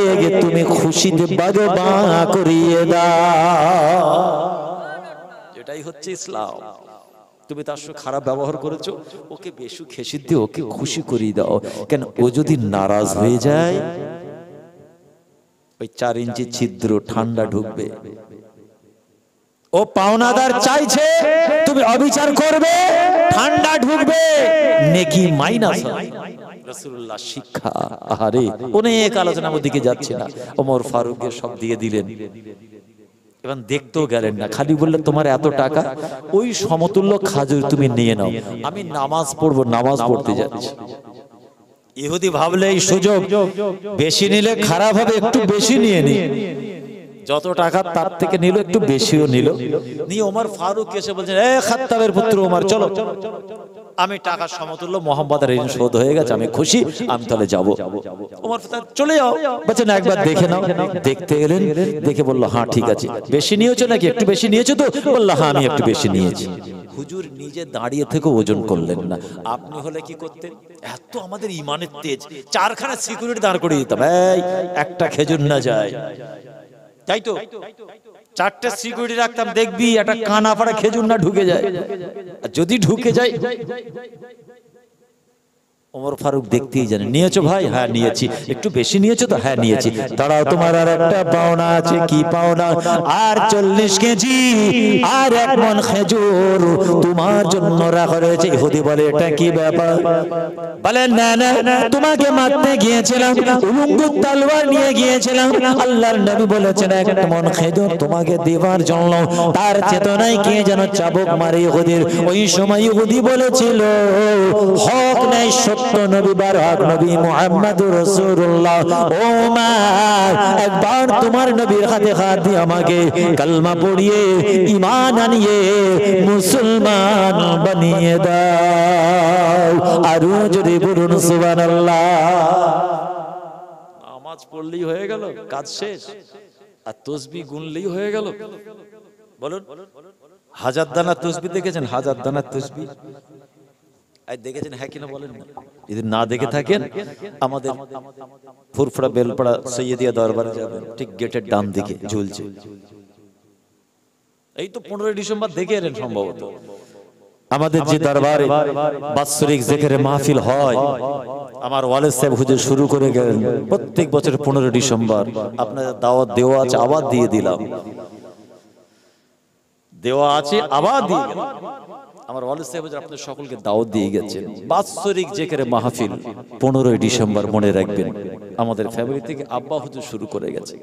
তুমি খুশিতে বাগবা করিয়ে দাও। এটাই হচ্ছে ইসলাম। তুমি তার সাথে খারাপ ব্যবহার করেছো, ওকে বেশি খেসি দিয়ে ওকে খুশি করিয়ে দাও। কেন ও যদি নারাজ হয়ে যায়, ওই 4 ইঞ্চি ছিদ্র ঠান্ডা ঢুকবে, ও পাওনাদার চাইছে তুমি অবিচার করবে, ঠান্ডা ঢুকবে, নেকি মাইনাস হবে। রাসূলুল্লাহ শিক্ষা, আরে অনেক আলোচনার দিকে যাচ্ছে না, ওমর ফারুককে সব দিয়ে দিলেন। এবং দেখতেও গেলেন না, খালি বললেন তোমার এত টাকা, ওই সমতুল্য খাজুর তুমি নিয়ে নাও, আমি নামাজ পড়বো, নামাজ পড়তে যাচ্ছি। ইহুদি ভাবলে এই সুযোগ বেশি নিলে খারাপ হবে, একটু বেশি নিয়ে নি, যত টাকা তার থেকে নিল একটু বেশিও নিল, নিয়ে ওমর ফারুক এসে বলছেন এ খাত্তাবের পুত্র ওমর চলো, আমি টাকা সমতুল্য মোহাম্মদের ঋণ শোধ হয়ে গেছে, আমি খুশি, আমি তাহলে যাবো। ওমর চলে যাও, বলছেন একবার দেখে নাও। দেখতে গেলেন, দেখে বললো হ্যাঁ ঠিক আছে, বেশি নিয়েছো নাকি, একটু বেশি নিয়েছো তো? বললো হ্যাঁ আমি একটু বেশি নিয়েছি। হুজুর নিজে দাঁড়িয়ে থেকে ওজন করলেন না, আপনি হলে কি করতেন? এত আমাদের ইমানের তেজ, 4খানা সিকিউরিটি দাঁড় করে দিতাম, এই একটা খেজুর না যায়, তাই তো 4টে সিকিউরিটি রাখতাম, দেখবি একটা কানা ফাড়া খেজুর না ঢুকে যায়, আর যদি ঢুকে যায়। ওমর ফারুক দেখতেই জানেন, নিয়েছো ভাই? হ্যাঁ নিয়েছি। একটু বেশি নিয়েছো তো? হ্যাঁ নিয়েছি। দাঁড়াও, তোমার আর একটা পাওনা আছে। কি পাওনা? আর 40 কেজি আর 1 মণ খেজুর তোমার জন্য রাখা রয়েছে। ইহুদি বলে এটা কি ব্যাপার? বলে না না, তোমাকে মারতে গিয়েছিলাম, উলঙ্গ তলোয়ার নিয়ে গিয়েছিলাম, আল্লাহর নবী বলেছেন 1 মণ খেজুর তোমাকে দেওয়ার জন্য। তার চেতনায় কে যেন চাবুক মারে ইহুদির। ওই সময় ইহুদি বলেছিল হক নাই, সত্য নবী বারক নবী মুহাম্মদুর রাসূলুল্লাহ, ও মা একবার তোমার নবীর হাতে হাত দিয়ে আমাকে কালমা পড়িয়ে ঈমান আনিয়ে মুসলমান বানিয়ে দাও। আর যদি বলুন সুবহানাল্লাহ। নামাজ পড়লেই হয়ে গেল, কাজ শেষ, আর তাসবিহ গুনলেই হয়ে গেল। বলুন, 1000 দানা তাসবিহ দেখেছেন? 1000 দানা তাসবিহ দেখেছেন? হ্যাঁ কিনা বলেন না। যদি না দেখে থাকেন, আমাদের ফুরফুরা বেলপাড়া সৈয়দিয়া দরবারে যাবেন, ঠিক গেটের ডান দিকে ঝুলছে। এই তো 15 ডিসেম্বর দেখে এলেন সম্ভবত। আমাদের যে দরবারে বাৎসরিক জিকিরের মাহফিল হয়, আমার ওয়ালেদ সাহেব হুজুর শুরু করে গেলেন প্রত্যেক বছর 15 ডিসেম্বর। আপনাদের দাওয়াত দেওয়া আছে, আবার দিয়ে দিলাম, দেওয়া আছে আবার দিয়ে দিলাম। আমার ওয়ালেদ সাহেব আপনাদের সকলকে দাওয়াত দিয়ে গেছেন বাৎসরিক জিকিরের মাহফিল 15 ডিসেম্বর, মনে রাখবেন। আমাদের ফ্যামিলি থেকে আব্বা হুজুর শুরু করে গেছে।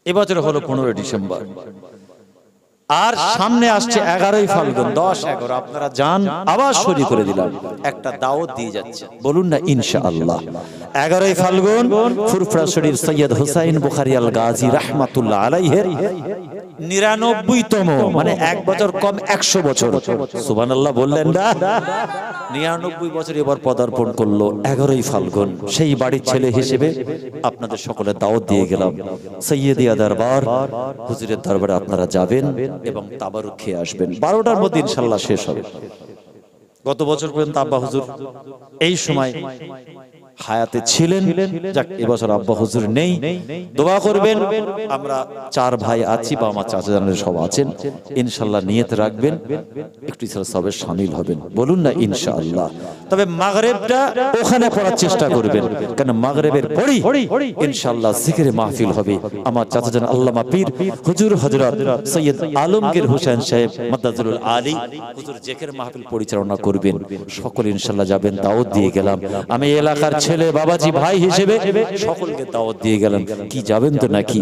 এবছর হলো 15 ডিসেম্বর, আর সামনে আসছে 11ই ফাল্গুন, 10-11 আপনারা যান, আবার শুরু করে দিলাম, একটা দাওয়াত দিয়ে যাচ্ছে। বলুন না ইনশাআল্লাহ। 11ই ফাল্গুন ফুরফুরা শরীফ সৈয়দ হুসাইন বুখারী আল গাজী রাহমাতুল্লাহ আলাইহির 99তম, মানে 1 বছর কম 100 বছর। সুবহানাল্লাহ বললেন না? 99 বছর এবার পদার্পণ করলো 11ই ফাল্গুন। সেই বাড়ির ছেলে হিসেবে আপনাদের সকলের দাওয়াত দিয়ে গেলাম। সৈয়দিয়া দরবার হুজুরের দরবারে আপনারা যাবেন এবং তাবারুক খেয়ে আসবেন। 12টার মধ্যে ইনশাআল্লাহ শেষ হবে। গত বছর পর্যন্ত আব্বা হুজুর এই সময় হায়াতে ছিলেন। যাক, এবছর আব্বা হুজুর নেই, দোয়া করবেন। আমরা 4 ভাই আছি বা আমার চাচা জানেন সব আছেন, ইনশাআল্লাহ নিয়ত রাখবেন একটু সবে শামিল হবেন, বলুন না ইনশাআল্লাহ। তবে মাগরিবটা ওখানে পড়ার চেষ্টা করবেন, কারণ মাগরিবের পরেই ইনশাআল্লাহ জিকিরে মাহফিল হবে। আমার চাচা জান আল্লামা পীর হুজুর হযরত সৈয়দ আলমগীর হোসেন সাহেব মাদ্দাজুল আলী হুজুর জিকির মাহফিল পরিচালনা করবেন। সকল ইনশাআল্লাহ যাবেন, দাওয়াত দিয়ে গেলাম। আমি এলাকার ছেলে বাবাজি ভাই হিসেবে সকলকে দাওয়াত দিয়ে গেলাম। কি যাবেন তো নাকি?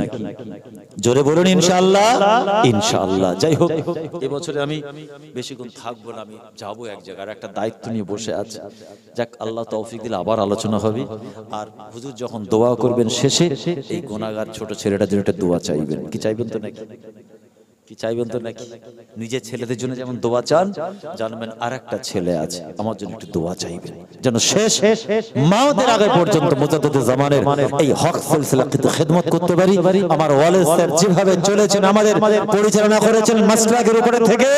জোরে বলুন ইনশাআল্লাহ। ইনশাআল্লাহ। যাই হোক, এবছরে আমি বেশিক্ষণ থাকবো না, আমি যাবো এক জায়গায়, একটা দায়িত্ব নিয়ে বসে আছি। যাক, আল্লাহ তৌফিক দিলে আবার আলোচনা হবে। আর হুজুর যখন দোয়া করবেন শেষে, এই গুনাহগার ছোট ছেলেটার জন্য একটা দোয়া চাইবেন। কি চাইবেন তো নাকি? কি চাইবেন তো নাকি? নিজের ছেলেদের জন্য যেমন দোয়া চান, জানবেন আরেকটা ছেলে আছে, আমার জন্য একটু দোয়া চাইবেন, যেন শেষ মাওতের আগে পর্যন্ত মুজাদ্দিদে জামানের এই হক সিলসিলাকে খিদমত করতে পারি। আমার ওয়ালিদ স্যার যেভাবে চলেছেন, আমাদের পরিচালনা করেছেন মাসলাকের উপরে থেকে,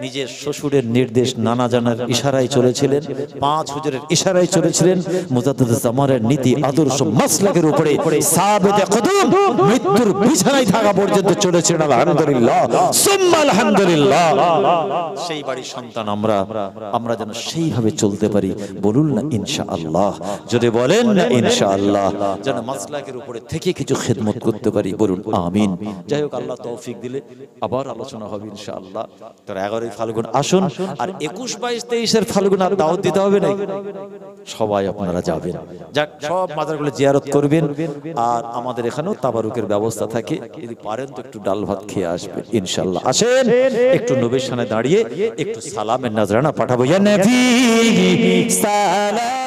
নিজের শ্বশুরের নির্দেশ নানা জানার ইশারায় চলেছিলেন, 5 হুজুরের ইশারায় চলেছিলেন, মুজাদ্দিদে জামানের নীতি আদর্শ মাসলাকের উপরে সাবিতে কদম মৃত্যুর বিছানায় থাকা পর্যন্ত চলেছিলেন। আলহামদুলিল্লাহ সুম্মা আলহামদুলিল্লাহ। সেই বাড়ির সন্তান আমরা যেন সেইভাবে চলতে পারি, বলুন না ইনশাআল্লাহ। যদি বলেন না ইনশাআল্লাহ, যেন মাসলাকের উপরে থেকে কিছু খিদমত করতে পারি, বলুন আমিন। যাই হোক, আল্লাহ তৌফিক দিলে আবার আলোচনা হবে ইনশাআল্লাহ। তার 11 ফাল্গুন আসুন, আর 21, 22, 23 ফাল্গুন আর দাওয়াত দিতে হবে না, সবাই আপনারা যাবেন। যাক, সব মাজারগুলো জিয়ারত করবেন। আর আমাদের এখানেও তাবারুকের ব্যবস্থা থাকে, যদি পারেন তো একটু ডাল ভাত খেয়ে আসবেন ইনশাআল্লাহ। আসেন, একটু নবীর সামনে দাঁড়িয়ে একটু সালামের নজরানা পাঠাবো। ইয়া নবী সালাম